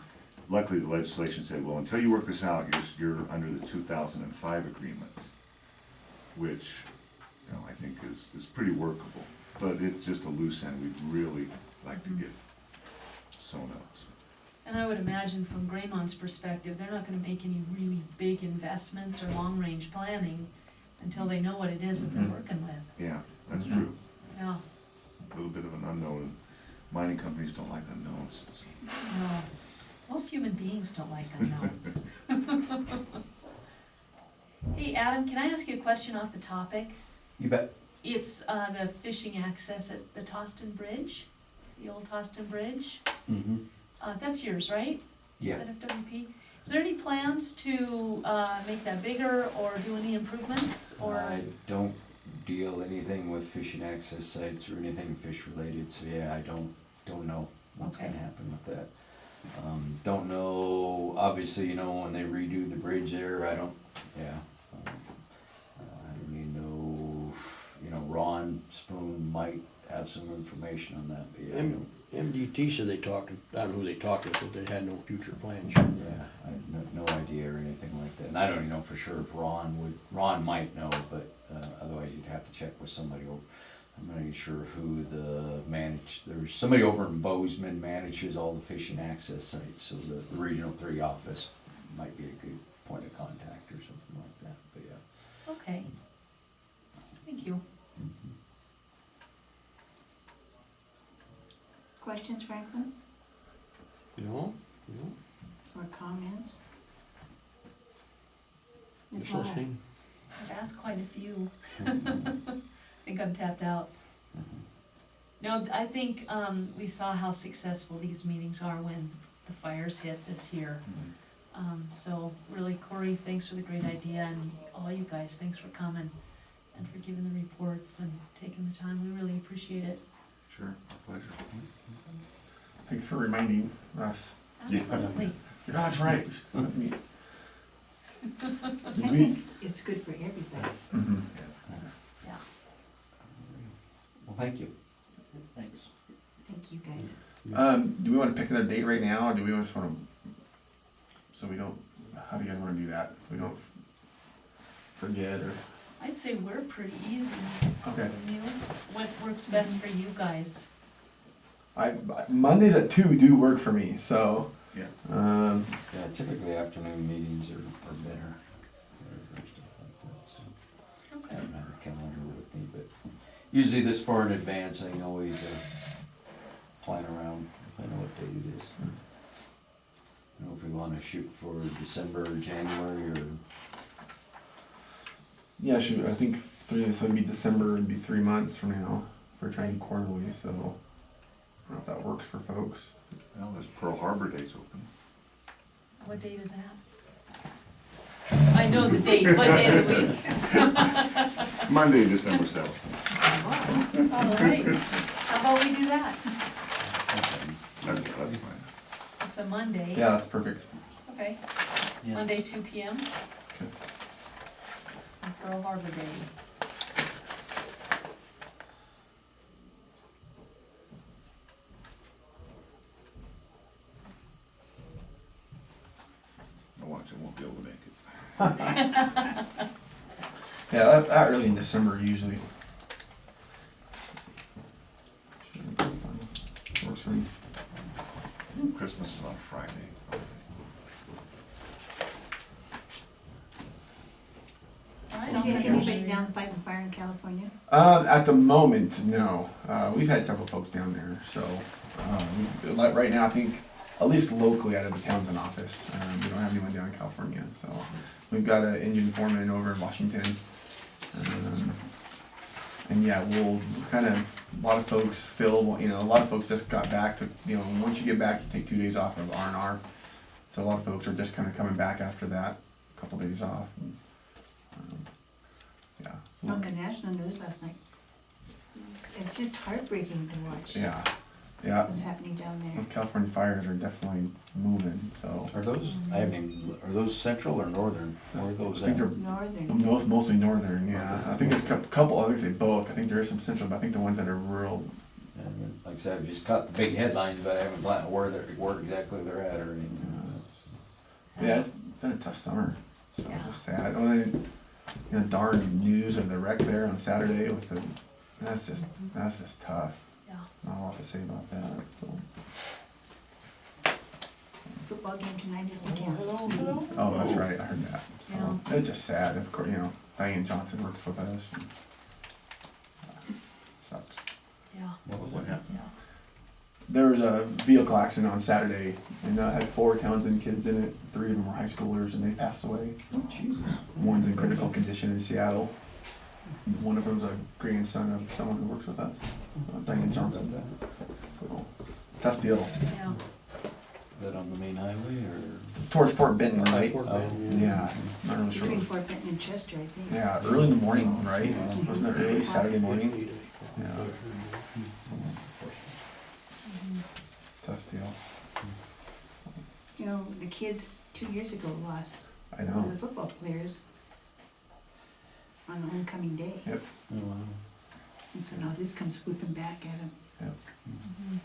luckily the legislation said, well, until you work this out, you're under the 2005 agreement, which, you know, I think is pretty workable. But it's just a loose end we'd really like to get sewn up. So. and I would imagine from Graymont's perspective, they're not gonna make any really big investments or long-range planning until they know what it is that they're Mhm. working with, Yeah, that's Mhm. true. yeah, A little bit of an unknown. Mining companies don't like unknowns. So. no, most human beings don't like unknowns. Hey, Adam, can I ask you a question off the topic? You bet. It's, the fishing access at the Toston Bridge, the old Toston Bridge. Mm-hmm. That's yours, right? Yeah. Is that FWP? Is there any plans to, make that bigger or do any improvements or? I don't deal anything with fishing access sites or anything fish related, so yeah, I don't know what's gonna Okay. happen with that. Don't know, obviously, you know, when they redo the bridge there, I don't even know, you know, Ron Spoon might have some information on that, but yeah, I don't. MDT said they talked, I don't know who they talked to, but they had no future plans. Yeah, I have no idea or anything like that, and I don't even know for sure if Ron might know, but, otherwise you'd have to check with somebody over. I'm not even sure who there's somebody over in Bozeman manages all the fishing access sites, so the Regional 3 office might be a good point of contact or something like that, but yeah. Okay. Thank you. Questions, Franklin, No, or comments? Ms. just Lyle? listening. I've asked quite a few. I think I'm tapped out. No, I think, we saw how successful these meetings are when the fires hit this year. So really, Corey, thanks for the great idea, and all you guys, thanks for coming and for giving the reports and taking the time. We really appreciate it. Sure, pleasure. Thanks for reminding us. Yeah. Absolutely. Oh, that's right. I think it's good for everybody. Mhm. Yeah. Well, thank you. Thanks. Thank you, guys. Do we want to pick another date right now, or do we just want to, so we don't, how do you guys want to do that, so we don't forget, or, I'd say we're pretty easy. okay. You know, what works best for you guys? Mondays at 2 do work for me, so, Yeah. Yeah, typically afternoon meetings are better. For stuff like that, so. I Okay. don't have a calendar with me, but usually this far in advance, I can always plan around if I know what date it is. I don't know if we wanna shoot for December or January or, yeah, shoot, I think so it'd be December, it'd be 3 months from now, if we're trying quarterly, so, I don't know if that works for folks. Well, there's Pearl Harbor days open. What date is that? I know the date, what day of the week? Monday, December 7th. All right, how about we do that? That's fine. It's a Monday. Yeah, that's perfect. Okay, Yeah. Monday, 2 p.m. Okay. on Pearl Harbor Day. I watch, I won't be able to make it. Yeah, that early in December usually. Friday. All right, Did I'll you send get you anybody an down fighting fire in California? At the moment, no. We've had several folks down there, so like right now, I think at least locally out of the Townsend office, we don't have anyone down in California. So we've got an engine foreman over in Washington, and yeah, we'll kind of a lot of folks fill. You know, a lot of folks just got back to once you get back, you take 2 days off of R&R. So a lot of folks are just kind of coming back after that, a couple days off. And, yeah. So On the national news last night. It's just heartbreaking to watch yeah. what's happening down there. Those California fires are definitely moving, so. Are those, I haven't even, are those central or northern? Where are I those think at? they're Northern. mostly northern, yeah. I think there's a couple, I think they both, I think there is some central, but I think the ones that are rural, And like I said, I've just caught the big headlines, but I haven't gotten where exactly they're at or anything. yeah, it's been a tough summer, so Yeah. it's sad. Only, darn news of the wreck there on Saturday with the, that's just tough. Yeah. Not a lot to say about that, so. Football game tonight has been canceled. Oh, that's right, I heard that. So, Yeah. it's just sad, of course, Diane Johnson works with us. And, sucks. Yeah, What happened? yeah. There was a vehicle accident on Saturday, and had 4 Townsend kids in it. 3 of them were high schoolers, and they passed away. Oh, Jesus. One's in critical condition in Seattle. One of them's a grandson of someone who works with us, so Diane Johnson. So, tough deal. Yeah. Is that on the main highway or? Towards Fort Benton, right? Fort Oh. Benton, Yeah, not really sure. Between Fort Benton and Chester, I think. Yeah, early in the morning, right? Wasn't it early Saturday morning? Yeah. Tough deal. You know, the kids 2 years ago lost I one of know. the football players on homecoming day. Yep. Oh, wow. And so now this comes whipping back at them. Yep. Mhm.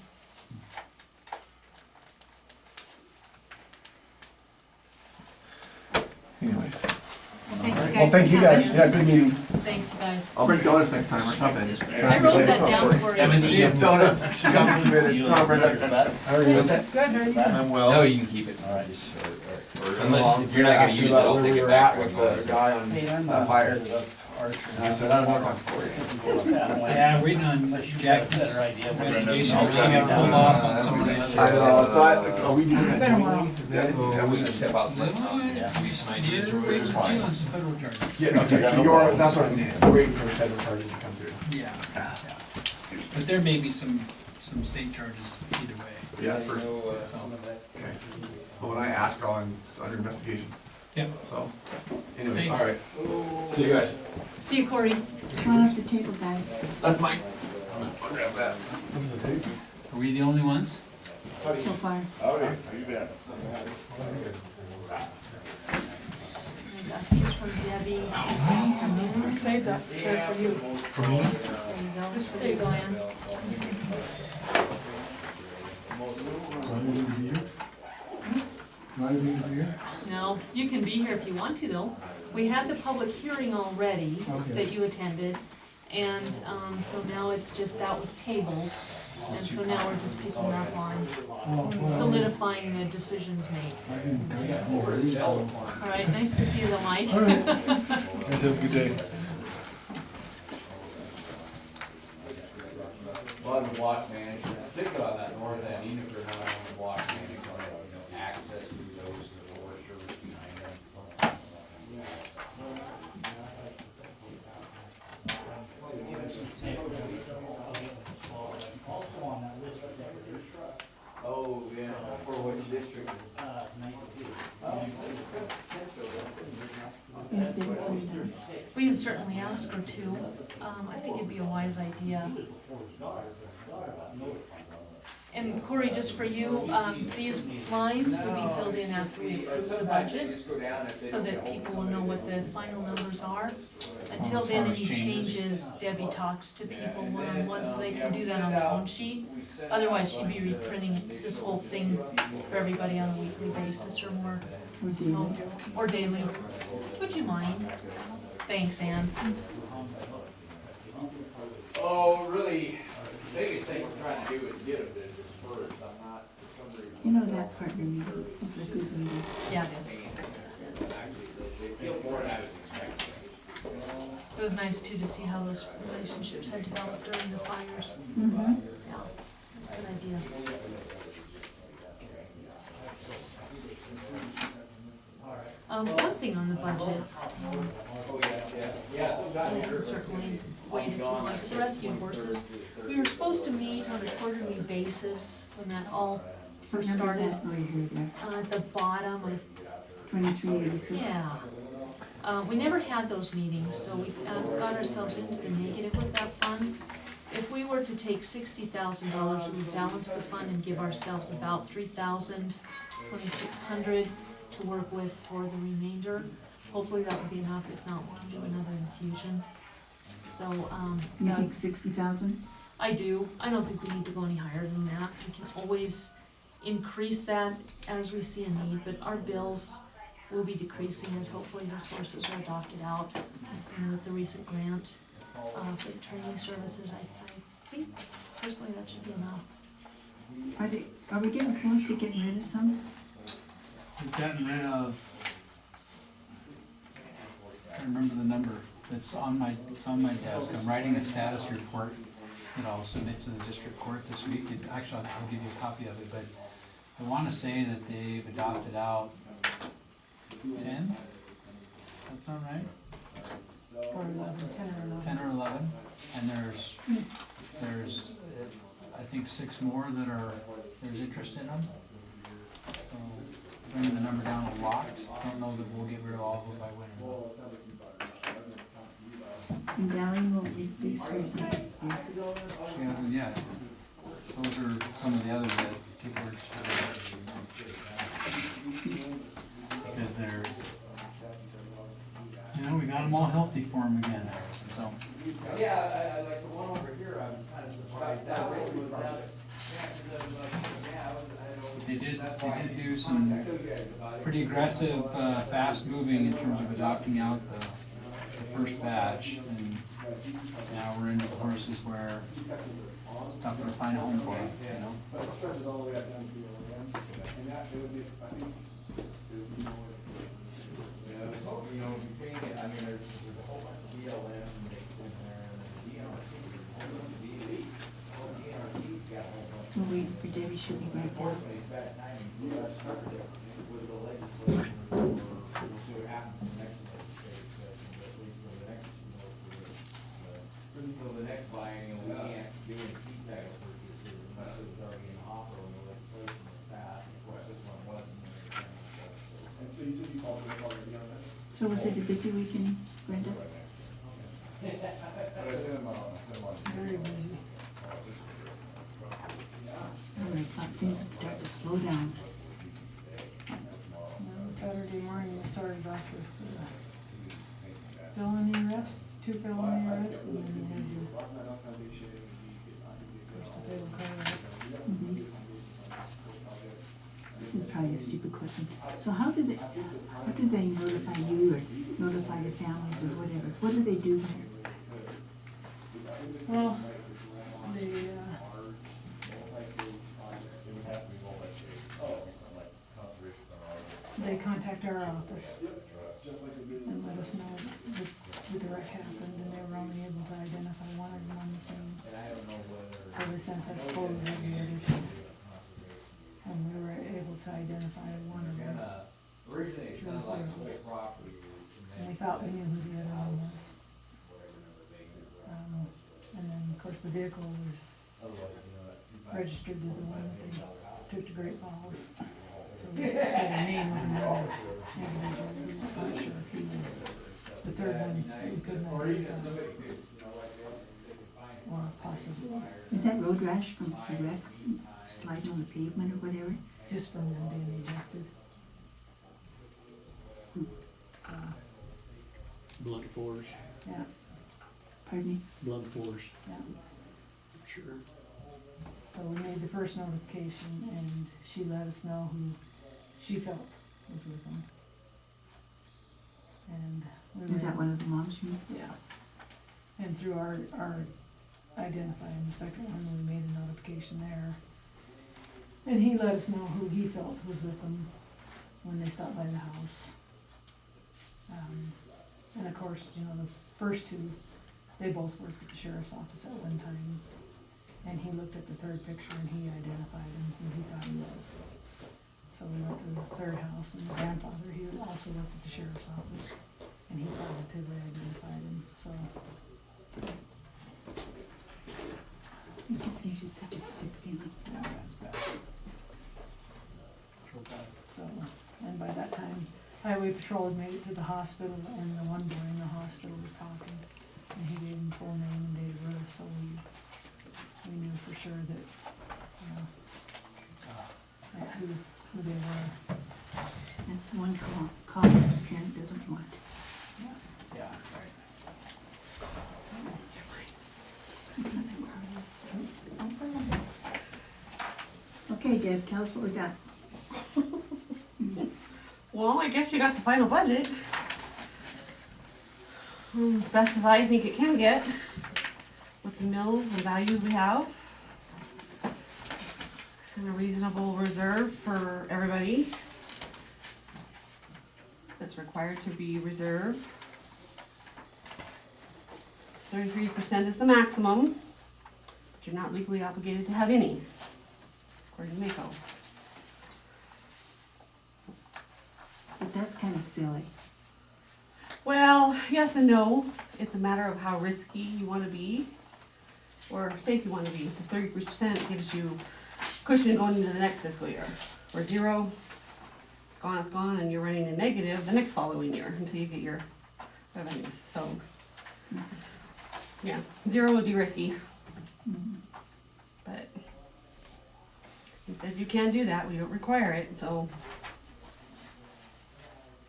Anyways. Well, thank you guys. Well, thank you for guys. having Yeah, us. good meeting. Thanks, you guys. I'll bring donuts next time or something. I wrote that down for you. Donuts. She got me committed. You Conference. How are you? What's that? Good, how are you? I'm well. No, you can keep it. All right. Unless, if you're not gonna use it, I'll take it back. With the guy on fire. And I said, I don't know if Yeah, waiting on Jackie's investigation, we're seeing it pulled off on some of the I other. know, so are we doing that jointly? Yeah, we can step out and let Give me some ideas, we're waiting to see on some federal charges. Yeah, okay, so you're, that's what I'm saying, we're waiting for the federal charges to come through. Yeah, but there may be some state charges either way. Yeah, for, So, okay. Well, when I ask, it's under investigation, yeah. so, anyway, Thanks. alright. See you guys. See you, Corey. Come on up the table, guys. That's mine. I'll grab that. Are we the only ones? So far. Howdy, how you been? I got these from Debbie. Save that chair for you. There you go. There you go, Ann. No, you can be here if you want to though. We had the public hearing already that you attended, and, so now it's just, that was tabled. And so now we're just picking up on solidifying the decisions made. All right, nice to see you though, Mike. Guys, have a good day. A lot of block management, think about that north end, even if they're not on the block management, access to those, the Forest Service behind them. Oh, yeah, for which district? Yes, they were coming down. We can certainly ask her to. I think it'd be a wise idea. And Corey, just for you, these lines will be filled in after we approve the budget, so that people will know what the final numbers are. Until then, any changes, Debbie talks to people one-on-one, so they can do that on their own sheet. Otherwise, she'd be reprinting this whole thing for everybody on a weekly basis or more. Or daily. Would you mind? Thanks, Ann. Oh, really, the biggest thing we're trying to do is get them to disperse, I'm not, for some reason. You know that partner meeting see how those relationships had developed during the fires. Mhm. Yeah, that's a good idea. One thing on the budget, we can certainly wait if you like, the rescue horses. We were supposed to meet on a quarterly basis when that all What first number's started. that? Oh, you're there, At the bottom of 2386. yeah. We never had those meetings, so we got ourselves into the negative with that fund. If we were to take $60,000, we would balance the fund and give ourselves about 2,600 to work with for the remainder. Hopefully that would be enough, if not, we'll do another infusion. So, You that- think 60,000? I do. I don't think we need to go any higher than that. We can always increase that as we see a need, but our bills will be decreasing as hopefully those horses are adopted out. And with the recent grant, for the training services, I think personally that should be enough. Are we getting close to getting rid of some? We've gotten rid of, I can't remember the number, it's on my desk. I'm writing a status report that I'll submit to the district court this week. And actually, I'll give you a copy of it, but I wanna say that they've adopted out 10? Does that sound right? Or 11, 10 or 11. 10 or 11, and there's, I think 6 more that there's interest in them. So, bringing the number down a lot. Don't know that we'll get rid of all of them by winter. And Valley will release hers next year. She hasn't yet. Those are some of the others that people are interested in. Because they're, we got them all healthy for them again, so. Yeah, I like the one over here, I was kind of surprised. That really was out. They did do some pretty aggressive, fast moving in terms of adopting out the first batch, and now we're into the horses where it's tougher to find a home for them, Between it, I mean, there's a whole bunch of BLM mixed in there, and then DNRT, DNRT's got a whole bunch. We're waiting for Debbie, she'll be right down. It's bad timing. We got started it with the legislation, we'll see what happens in the next legislative session, but at least for the next, for the next biennial, we can't do any key title purchases unless it was already in the hopper when the legislation was passed. Of course, this one wasn't. So was it a busy weekend, Brenda? Very busy. I thought things would start to slow down. Saturday morning, we started off with felony arrests, 2 felony arrests, and then we had the fatal car wreck. Mhm. This is probably a stupid question. So how do they notify you or notify the families or whatever? What do they do there? Well, they contact our office and let us know that the wreck happened, and they were only able to identify one of them on the scene. So they sent us photos of the other two, and we were able to identify one of them. Originally, it sounded like the whole property was. And we thought we knew who the other one was. And then, of course, the vehicle was registered to the one that they took to Great Falls. So we had a name on another individual. We weren't quite sure if he was the third one. We couldn't identify. Or possibly, Is that road rash from the wreck, sliding on the pavement or whatever? just from them being ejected. So, Blunt force, yeah, Pardon me? blunt force, yeah. sure. So we made the first notification, and she let us know who she felt was with them. And we Is were- that one of the moms you mean? Yeah. And through our identifying the second one, we made a notification there. And he let us know who he felt was with them when they stopped by the house. And of course, the first two they both worked at the sheriff's office at one time. And he looked at the third picture and he identified him who he thought he was. So we went to the third house, and the grandfather, he also worked at the sheriff's office, and he positively identified him, so. It just gives you such a sick feeling. Yeah, it's bad. Real bad. So, and by that time, highway patrol had made it to the hospital, and the one boy in the hospital was talking, and he gave him full name and date of birth, so we knew for sure that, you know, that's who they were. And someone call that a parent doesn't want. Yeah, right. So, Okay, Deb, tell us what we got. Well, I guess you got the final budget. As best as I think it can get, with the mills and values we have. And a reasonable reserve for everybody. That's required to be reserved. 33% is the maximum, but you're not legally obligated to have any, according to MACO. But that's kind of silly. Well, yes and no. It's a matter of how risky you want to be, or safe you want to be. The 30% gives you cushion going into the next fiscal year. Or 0, it's gone, and you're running a negative the next following year until you get your revenues. So, yeah, 0 would be risky. But he said you can do that. We don't require it, so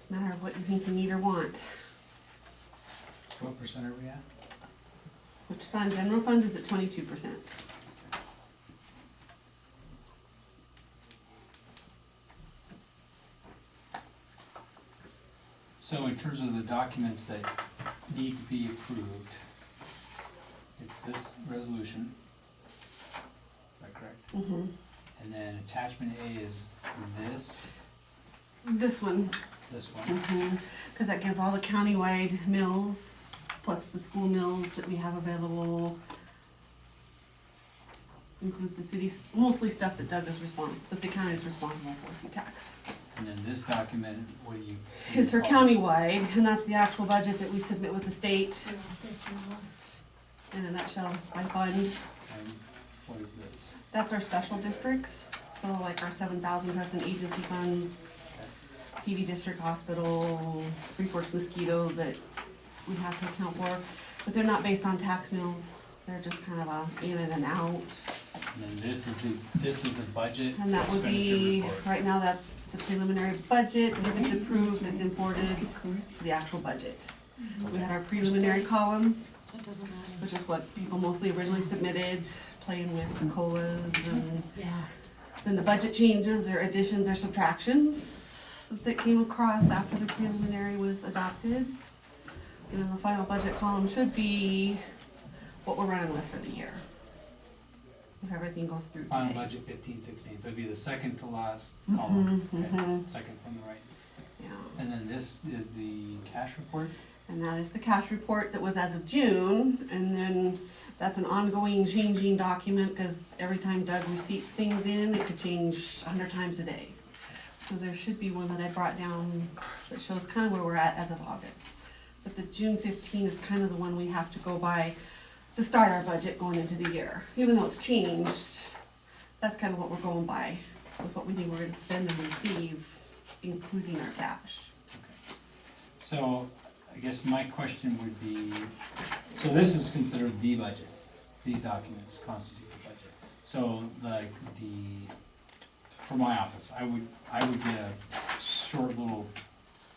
matter of what you think you need or want. So what percent are we at? Which fund? General fund is at 22%. So in terms of the documents that need to be approved, it's this resolution, is that correct? Mm-hmm. And then attachment A is this This one, one. because that gives all the countywide mills, plus the school mills that we have available. Includes the cities, mostly stuff that Doug is that the county is responsible for through tax. And then this document, what do you? Is for countywide, and that's the actual budget that we submit with the state in a nutshell by fund. And what is this? That's our special districts, so like our 7,000 resident agency funds, TV district hospital, Three Forks mosquito that we have to account for, but they're not based on tax mills. They're just kind of a in and out. And then this is the budget And that would expenditure be, report. right now, that's the preliminary budget. If it's approved, it's imported to the actual budget. We had our preliminary column, That doesn't matter. which is what people mostly originally submitted, playing with the COLAs and Yeah. then the budget changes or additions or subtractions that came across after the preliminary was adopted. And then the final budget column should be what we're running with for the year. If everything goes through today. Final budget 15-16, so it'd be the second to last column, Mhm, okay, mhm. second from the right. Yeah. And then this is the cash report? And that is the cash report that was as of June, and then that's an ongoing changing document, cause every time Doug receipts things in, it could change 100 times a day. So there should be one that I brought down that shows kind of where we're at as of August. But the June 15 is kind of the one we have to go by to start our budget going into the year. Even though it's changed, that's kind of what we're going by, with what we think we're gonna spend and receive, including our cash. Okay. So, I guess my question would be, so this is considered the budget, these documents constitute the budget. So, like, for my office, I would get a short little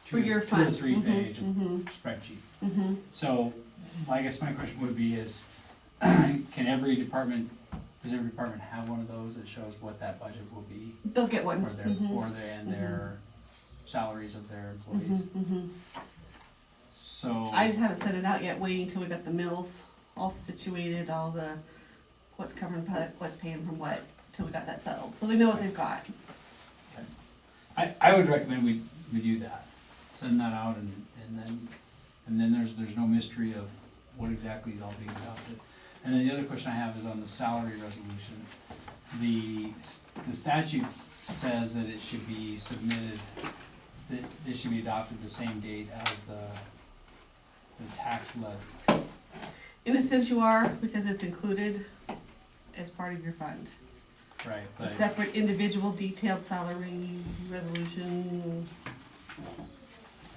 For your two or fund. three page Mhm, spreadsheet. mhm. So, I guess my question would be is, does every department have one of those that shows what that budget will be? They'll get one. For their, and their salaries of their employees? Mhm. So. I just haven't sent it out yet, waiting till we got the mills all situated, all the, what's covering what's paying from what, till we got that settled, so they know what they've got. I would recommend we do that, send that out and then there's no mystery of what exactly is all being adopted. And then the other question I have is on the salary resolution. The statute says that it should be submitted, that it should be adopted the same date as the tax levy. In a sense you are, because it's included as part of your fund. Right, A but, separate individual detailed salary resolution.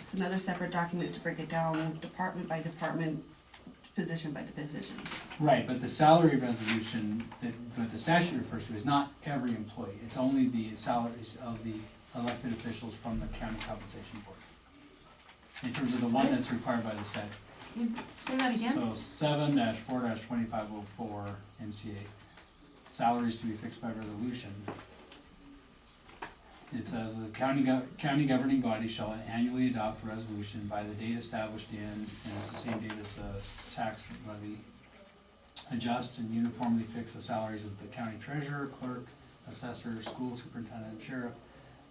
It's another separate document to break it down department by department, position by position. right, but the salary resolution that, what the statute refers to is not every employee. It's only the salaries of the elected officials from the county compensation board. In terms of the one that's required by the statute. Say that again? So 7-4-2504 MCA, salaries to be fixed by resolution. It says the county governing body shall annually adopt a resolution by the date established in, and it's the same date as the tax levy, adjust and uniformly fix the salaries of the county treasurer, clerk, assessor, school superintendent, sheriff,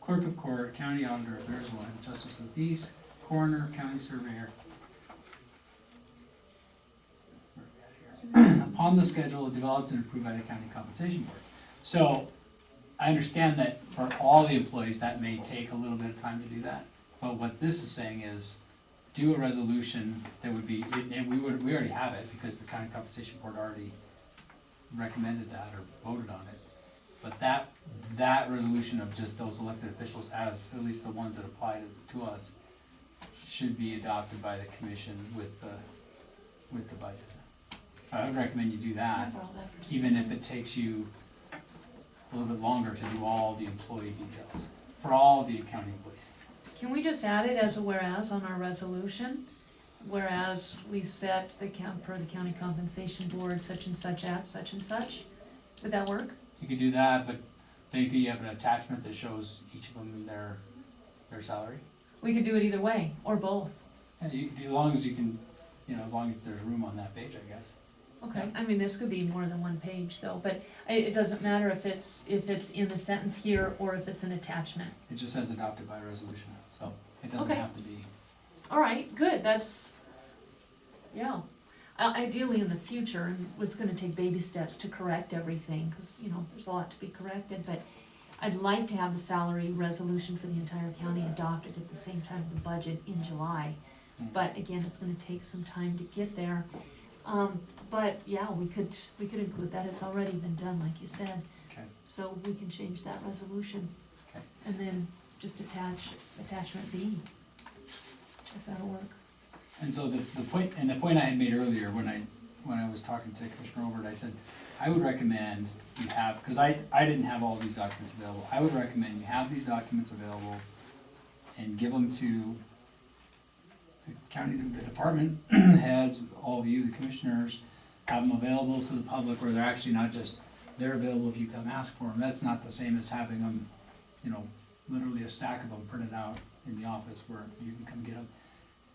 clerk of court, county auditor, if there is one, justice of the peace, coroner, county surveyor, upon the schedule developed and approved by the county compensation board. So, I understand that for all the employees, that may take a little bit of time to do that. But what this is saying is, do a resolution that would be, and we already have it, because the county compensation board already recommended that or voted on it. But that resolution of just those elected officials, as at least the ones that apply to us, should be adopted by the commission with the budget. I would recommend you do that, even if it takes you a little bit longer to do all the employee details, for all the county employees. Can we just add it as a whereas on our resolution? Whereas we set per the county compensation board, such and such at such and such? Would that work? You could do that, but then you have an attachment that shows each of them their salary. We could do it either way, or both. And as long as you can, as long as there's room on that page, I guess. Okay, I mean, this could be more than one page though, but it doesn't matter if it's in the sentence here or if it's an attachment. It just says adopted by resolution, so it doesn't Okay. have to be. All right, good, yeah. Ideally in the future, and it's gonna take baby steps to correct everything, cause there's a lot to be corrected, but I'd like to have the salary resolution for the entire county adopted at the same time of the budget in July. But again, it's gonna take some time to get there. But yeah, we could include that, it's already been done, like you said, Okay. so we can change that resolution. Okay. And then just attachment B, if that'll work. And so the point I had made earlier when I was talking to Commissioner Overt, I said, I would recommend you have, because I didn't have all these documents available, I would recommend you have these documents available and give them to the county, the department heads, all of you, the commissioners, have them available to the public where they're actually not just, they're available if you come ask for them. That's not the same as having them, literally a stack of them printed out in the office where you can come get them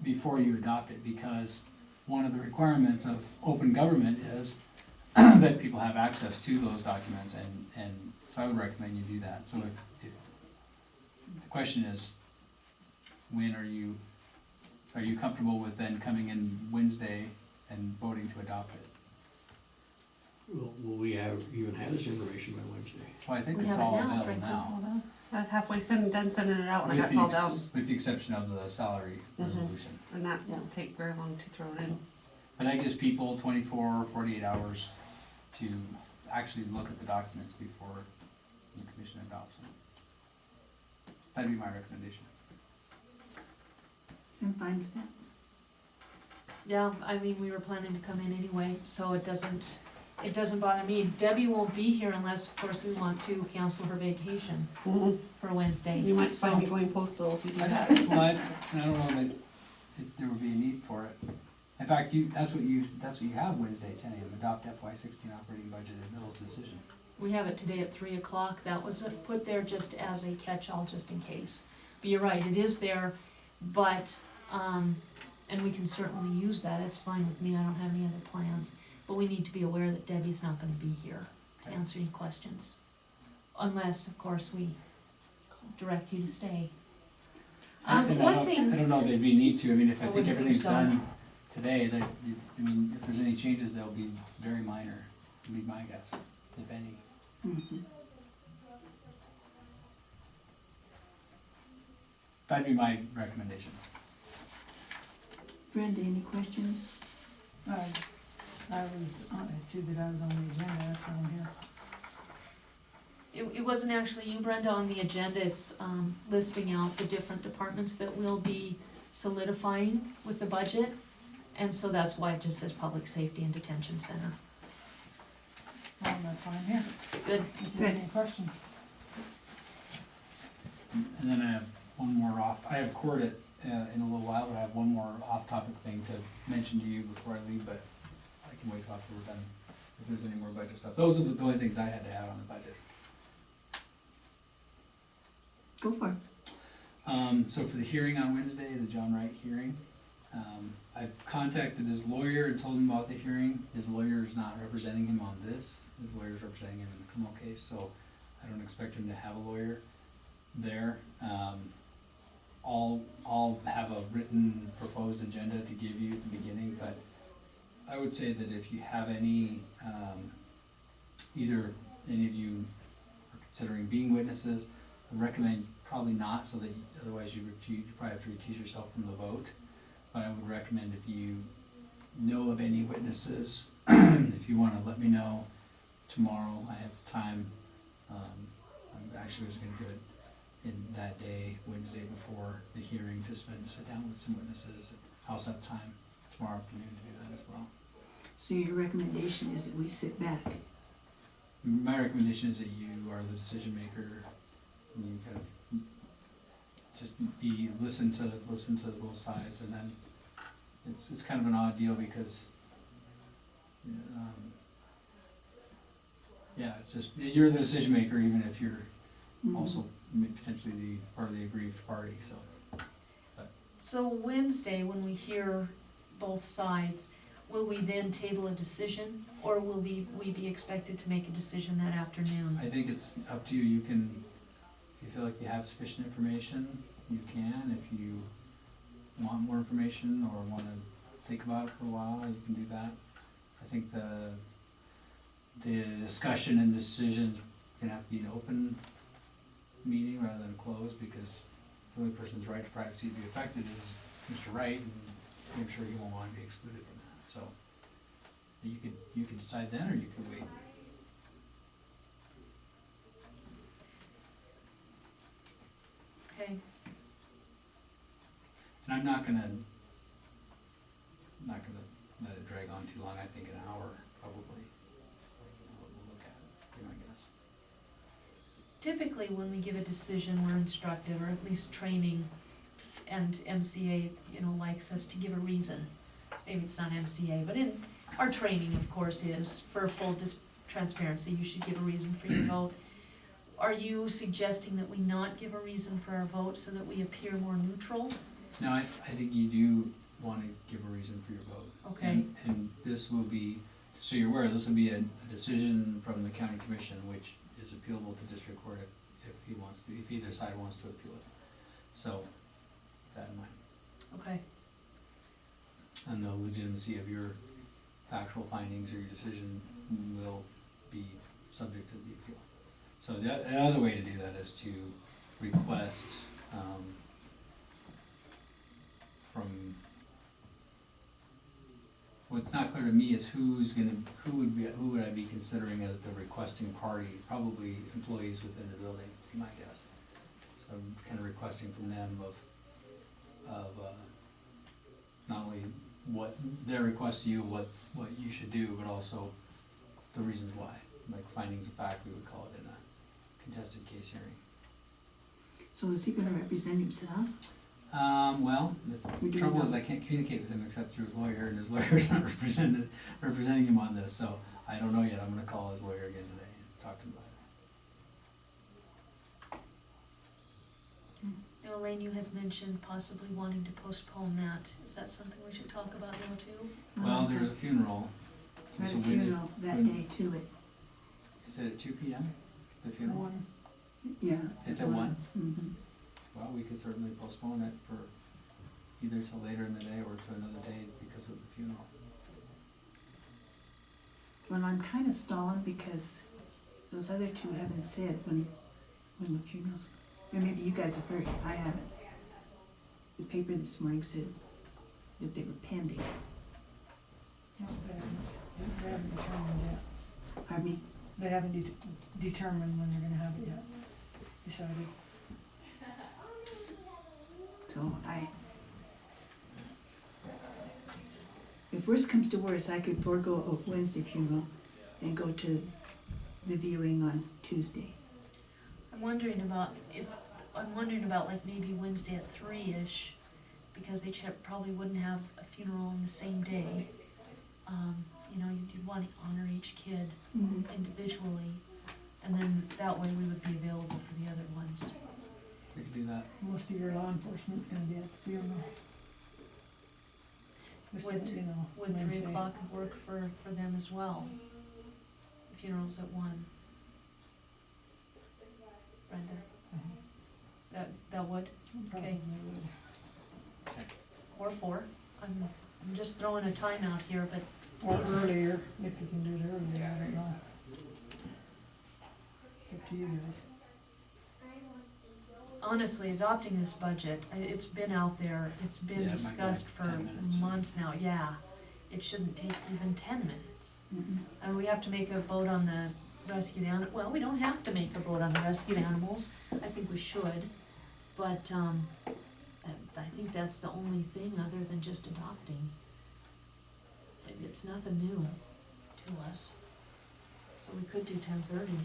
before you adopt it, because one of the requirements of open government is that people have access to those documents, and so I would recommend you do that. So if the question is, when are you comfortable with then coming in Wednesday and voting to adopt it? Will we even have this information by Wednesday? Well, I think We it's have it all now, available Franklin's all now. done. I was halfway done sending it out when I With got the called down. with the exception of the salary Mhm. resolution. And that won't take very long to throw it in. But that gives people 24 or 48 hours to actually look at the documents before the commission adopts them. That'd be my recommendation. I'm fine with that. Yeah, I mean, we were planning to come in anyway, so it doesn't bother me. Debbie won't be here unless, of course, we want to cancel her vacation for Wednesday. You might So- find me going postal if you do that. Well, I don't know that there would be a need for it. In fact, that's what you have Wednesday, 10 a.m. Adopt FY16 operating budget and Mills decision. We have it today at 3 o'clock. That was put there just as a catch-all, just in case. But you're right, it is there, but, and we can certainly use that. It's fine with me. I don't have any other plans. But we need to be aware that Debbie's not gonna be here to answer any questions. Unless, of course, we direct you to stay. And One I thing, don't know if there'd be need to. I mean, if I I think wouldn't think everything's so. done today, that, I mean, if there's any changes, they'll be very minor, would be my guess, if any. Mhm. That'd be my recommendation. Brenda, any questions? I see that I was on the agenda, that's why I'm here. It wasn't actually you, Brenda, on the agenda, it's, listing out the different departments that will be solidifying with the budget. And so that's why it just says Public Safety and Detention Center. Well, that's why I'm here. Good. If you have any questions. And then I have one more I have court it in a little while, but I have one more off-topic thing to mention to you before I leave, but I can wait till after we're done, if there's any more budget stuff. Those are the only things I had to add on the budget. Go for it. So for the hearing on Wednesday, the John Wright hearing, I've contacted his lawyer and told him about the hearing. His lawyer's not representing him on this, his lawyer's representing him in the criminal case, so I don't expect him to have a lawyer there. I'll have a written proposed agenda to give you at the beginning, but I would say that if you have any, either any of you are considering being witnesses, I recommend probably not, so that otherwise you probably have to recuse yourself from the vote. But I would recommend if you know of any witnesses, if you wanna let me know tomorrow, I have time. I'm actually just gonna do it in that day, Wednesday before the hearing, to sit down with some witnesses. I'll set time tomorrow afternoon to do that as well. So your recommendation is that we sit back? My recommendation is that you are the decision maker, and you kind of just listen to both sides, and then it's kind of an odd deal because, yeah, it's just, you're the decision maker even if you're also potentially the part of the aggrieved party, so. So Wednesday, when we hear both sides, will we then table a decision, or will we be expected to make a decision that afternoon? I think it's up to you. You can, if you feel like you have sufficient information, you can. If you want more information or want to think about it for a while, you can do that. I think the discussion and decisions are gonna have to be an open meeting rather than closed, because the only person's right to privacy to be affected is Mr. Wright, and I'm sure he won't want to be excluded from that. So you could decide then, or you could wait. Okay, And I'm not gonna let it drag on too long. I think an hour probably. We'll look at it, be my guess. typically when we give a decision, we're instructed, or at least training, and MCA, likes us to give a reason. Maybe it's not MCA, but in our training, of course, is for full transparency, you should give a reason for your vote. Are you suggesting that we not give a reason for our vote so that we appear more neutral? No, I think you do want to give a reason for your vote. Okay. And this will be, so you're aware, this will be a decision from the county commission, which is appealable to district court if either side wants to appeal it. So, keep that in mind. Okay, And the legitimacy of your factual findings or your decision will be subject to the appeal. So the other way to do that is to request, from, what's not clear to me is who would I be considering as the requesting party? Probably employees within the building, be my guess. So I'm kind of requesting from them of not only what their request to you, what you should do, but also the reasons why, like findings of fact, we would call it in a contested case hearing. So is he gonna represent himself? Well, the trouble is I can't communicate with him except through his lawyer, and his lawyer's not representing him on this, so I don't know yet. I'm gonna call his lawyer again today and talk to him about it. now Elaine, you had mentioned possibly wanting to postpone that. Is that something we should talk about now too? Well, there's a funeral. At So a when is- funeral that when- day too, Is it at 2 p.m., the funeral? yeah. It's at 1? Mm-hmm. Well, we could certainly postpone it for either till later in the day or to another day because of the funeral. Well, I'm kinda stalling because those other two haven't said when the funerals, or maybe you guys have heard, I haven't. The paper this morning said that they were pending. No, they haven't determined yet. Pardon me? They haven't determined when they're gonna have it yet, decided. So if worst comes to worst, I could forego a Wednesday funeral and go to the viewing on Tuesday. I'm wondering about like maybe Wednesday at 3-ish, because they probably wouldn't have a funeral on the same day. You know, you'd want to honor each kid individually, and then that way we would be available for the other ones. We could do that. Most of your law enforcement's gonna be at the funeral. Just, Would- you know, Would 3 Wednesday. o'clock work for them as well? The funeral's at 1. Brenda? Mhm. That would? Probably Okay. would. Or 4? I'm just throwing a time out here, but Or please. earlier, if you can do it earlier, I don't know. It's up to you guys. Honestly, adopting this budget, it's been out there, it's Yeah, been it might go discussed like for 10 minutes. months now, yeah. It shouldn't take even 10 minutes. Mhm. I mean, we have to make a vote on the rescued animal, well, we don't have to make a vote on the rescued animals, I think we should. But, I think that's the only thing other than just adopting. It's nothing new to us. So we could do 10:30.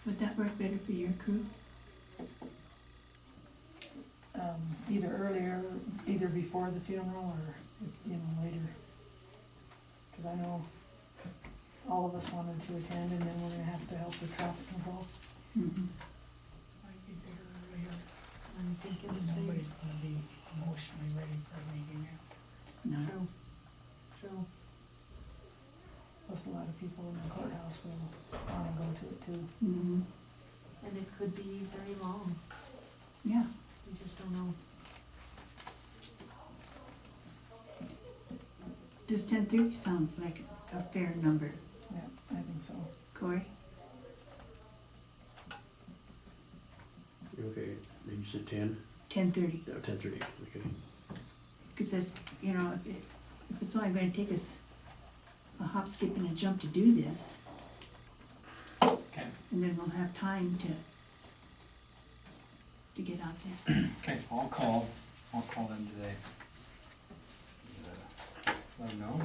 Would that work better for your crew? Either earlier, either before the funeral or, you know, later. Cause I know all of us wanted to attend and then we're gonna have to help with traffic control. Mhm. Might be better earlier. I'm thinking the same. Nobody's gonna be emotionally ready for a meeting yet. No. True. Plus a lot of people in the courthouse will wanna go to it too. Mhm. And it could be very long, Yeah. we just don't know. Does 10:30 sound like a fair number, Yeah, I think so. Corey? Okay, then you said 10? 10:30, Yeah, 10:30, okay. because that's, you know, if it's only gonna take us a hop, skip, and a jump to do this, Okay. and then we'll have time to get out there. Okay, I'll call them today. Let them know.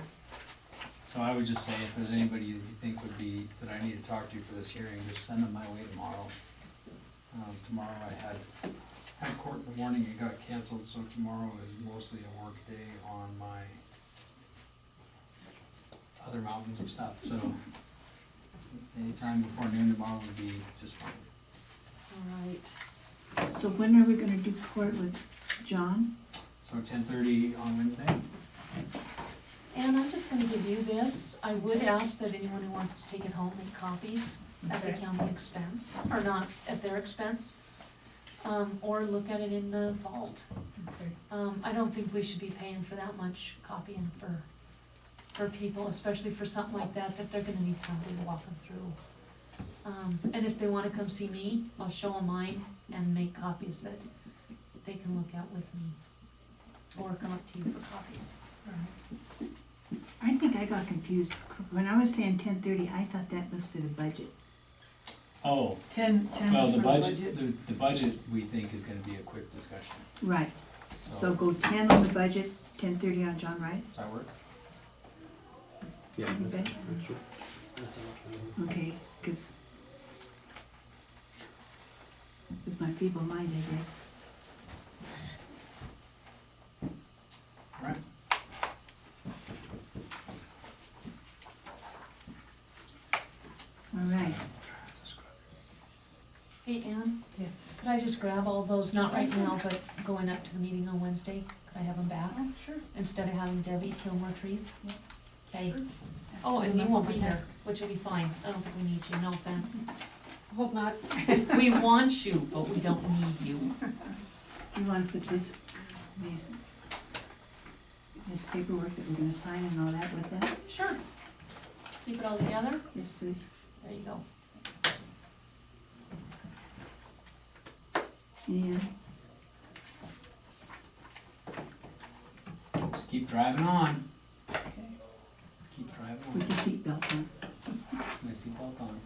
So I would just say, if there's anybody that you think that I need to talk to for this hearing, just send them my way tomorrow. Tomorrow I had court in the morning, it got canceled, so tomorrow is mostly a work day on my other mountains of stuff, so anytime before noon tomorrow would be just fine. All right. So when are we gonna do court with John? So 10:30 on Wednesday? And I'm just gonna give you this, I would ask that anyone who wants to take it home make copies at the Okay. county expense, or not at their expense, or look at it in the vault. Okay. I don't think we should be paying for that much copying for people, especially for something like that they're gonna need somebody to walk them through. And if they wanna come see me, I'll show them mine and make copies that they can look at with me, or come up to you for copies. I think I got confused. When I was saying 10:30, I thought that was for the budget. Oh, 10 well, is the for the budget, budget. the budget we think is gonna be a quick discussion, Right, so, so go 10 on the budget, 10:30 on John Wright? does that work? Yeah. Anybody? Okay, because with my feeble mind, I guess. Alright. All right. Hey, Ann, Yes. could I just grab all those, not right now, but going up to the meeting on Wednesday? Could I have them back, Oh, sure. instead of having Debbie kill more trees? Yeah. Okay. Sure. Oh, and you won't be here, which will be fine, I don't think we need you, no offense. Hope not. We want you, but we don't need you. You wanna put this paperwork that we're gonna sign and all that with that? Sure. Keep it all together? Yes, please. There you go. And Just keep driving on. okay, Keep driving on. with your seatbelt on. My seatbelt on.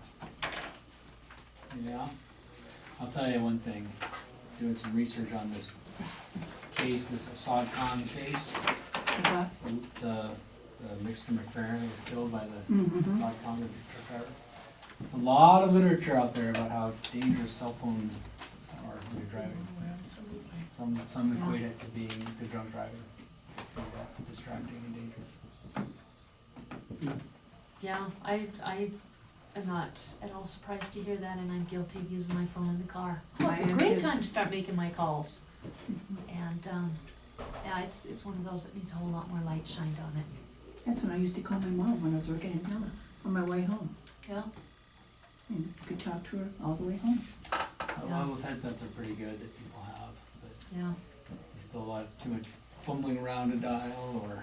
Yeah. I'll tell you one thing, doing some research on this case, this SODCON case, About, the Mr. McFerrin was killed by the mm-hmm. SODCON truck driver. There's a lot of literature out there about how dangerous cell phones are when you're driving. Some equate it to being to drunk driving, distracting and dangerous. Yeah, I am not at all surprised to hear that, and I'm guilty of using my phone in the car. Well, it's I a am great too. time to start making my calls. Mm-hmm. And, yeah, it's one of those that needs a whole lot more light shined on it. That's when I used to call my mom when I was working in Helen, on my way home. Yeah, And could talk to her all the way home. A lot of those headsets are pretty good that people have, but yeah. there's still a lot, too much fumbling around to dial or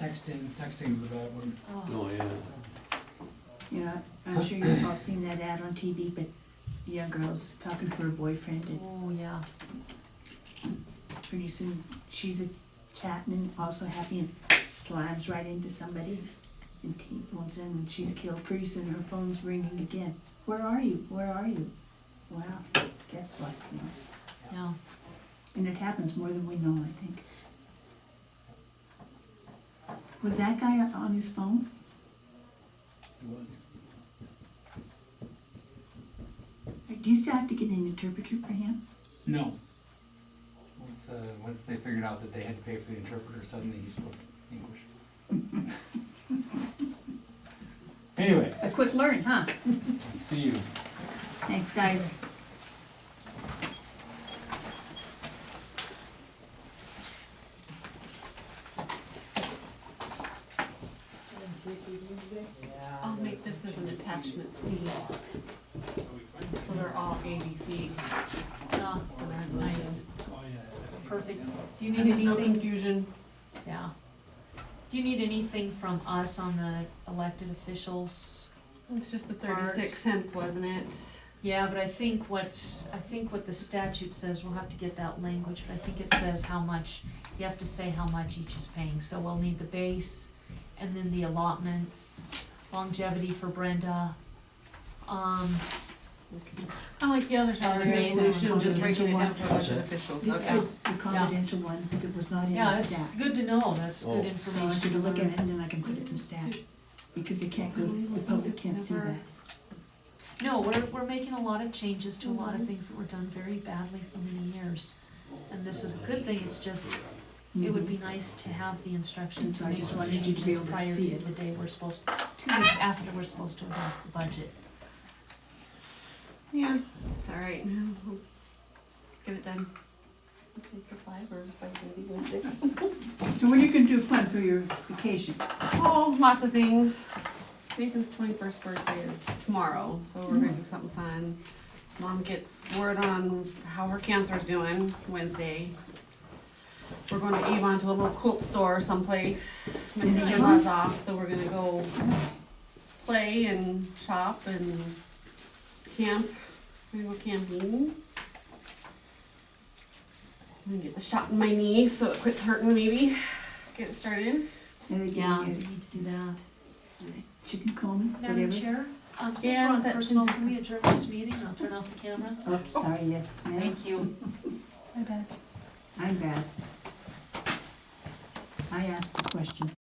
texting. Texting's the bad one. Oh, Oh, yeah. You know, I'm sure you've all seen that ad on TV, but the young girl's talking to her boyfriend, and oh, yeah. pretty soon she's chatting and also happy and slams right into somebody and T-bones in and she's killed. Pretty soon her phone's ringing again. Where are you? Where are you? Well, guess what, you know? Yeah. And it happens more than we know, I think. Was that guy on his phone? It was. Do you still have to get an interpreter for him? No. Once they figured out that they had to pay for the interpreter, suddenly he spoke English. Anyway, A quick learn, huh? see you. Thanks, guys. I'll make this as an attachment C. So they're all ABC. Yeah, nice. Perfect. Do you need There's no anything? confusion. Yeah. Do you need anything from us on the elected officials? It's just the 36 cents, wasn't it? Yeah, but I think what the statute says, we'll have to get that language, but I think it says how much, you have to say how much each is paying. So we'll need the base, and then the allotments, longevity for Brenda. I like the other side of the Here's the resolution, just breaking it down for That's elected it. officials. This Okay. was the confidential one that was not in Yeah, the that's stack. good to know, that's Oh. good So I information. want you to look at it and then I can put it in the stack. Because it can't go, the public can't see that. No, we're making a lot of changes to a lot of things that were done very badly for many years. And this is a good thing, it's just, it would be nice to have the instructions So to I make just those wanted you to be changes able to prior see to it. the day we're supposed, 2 weeks after we're supposed to adopt the budget. Yeah, it's all right. We'll get it done. For 5 or 5:30 So what are you gonna do fun for your vacation? Oh, lots of things. Nathan's 21st birthday is tomorrow, so we're gonna do something fun. Mom gets word on how her cancer's doing Wednesday. We're going to Avon to a little quilt store someplace. My sister-in-law's off, so we're gonna go play and shop and camp. We're gonna go camping. I'm gonna get the shot in my knee so it quits hurting maybe. Get it started. And they Yeah, we give you need to do that. a chicken comb, Madam whatever. Chair, since Yeah, we're on that's- personal, can we adjourn this meeting? I'll turn off the camera. Oh, sorry, yes, ma'am. Thank you. My bad. I'm bad. I asked the question.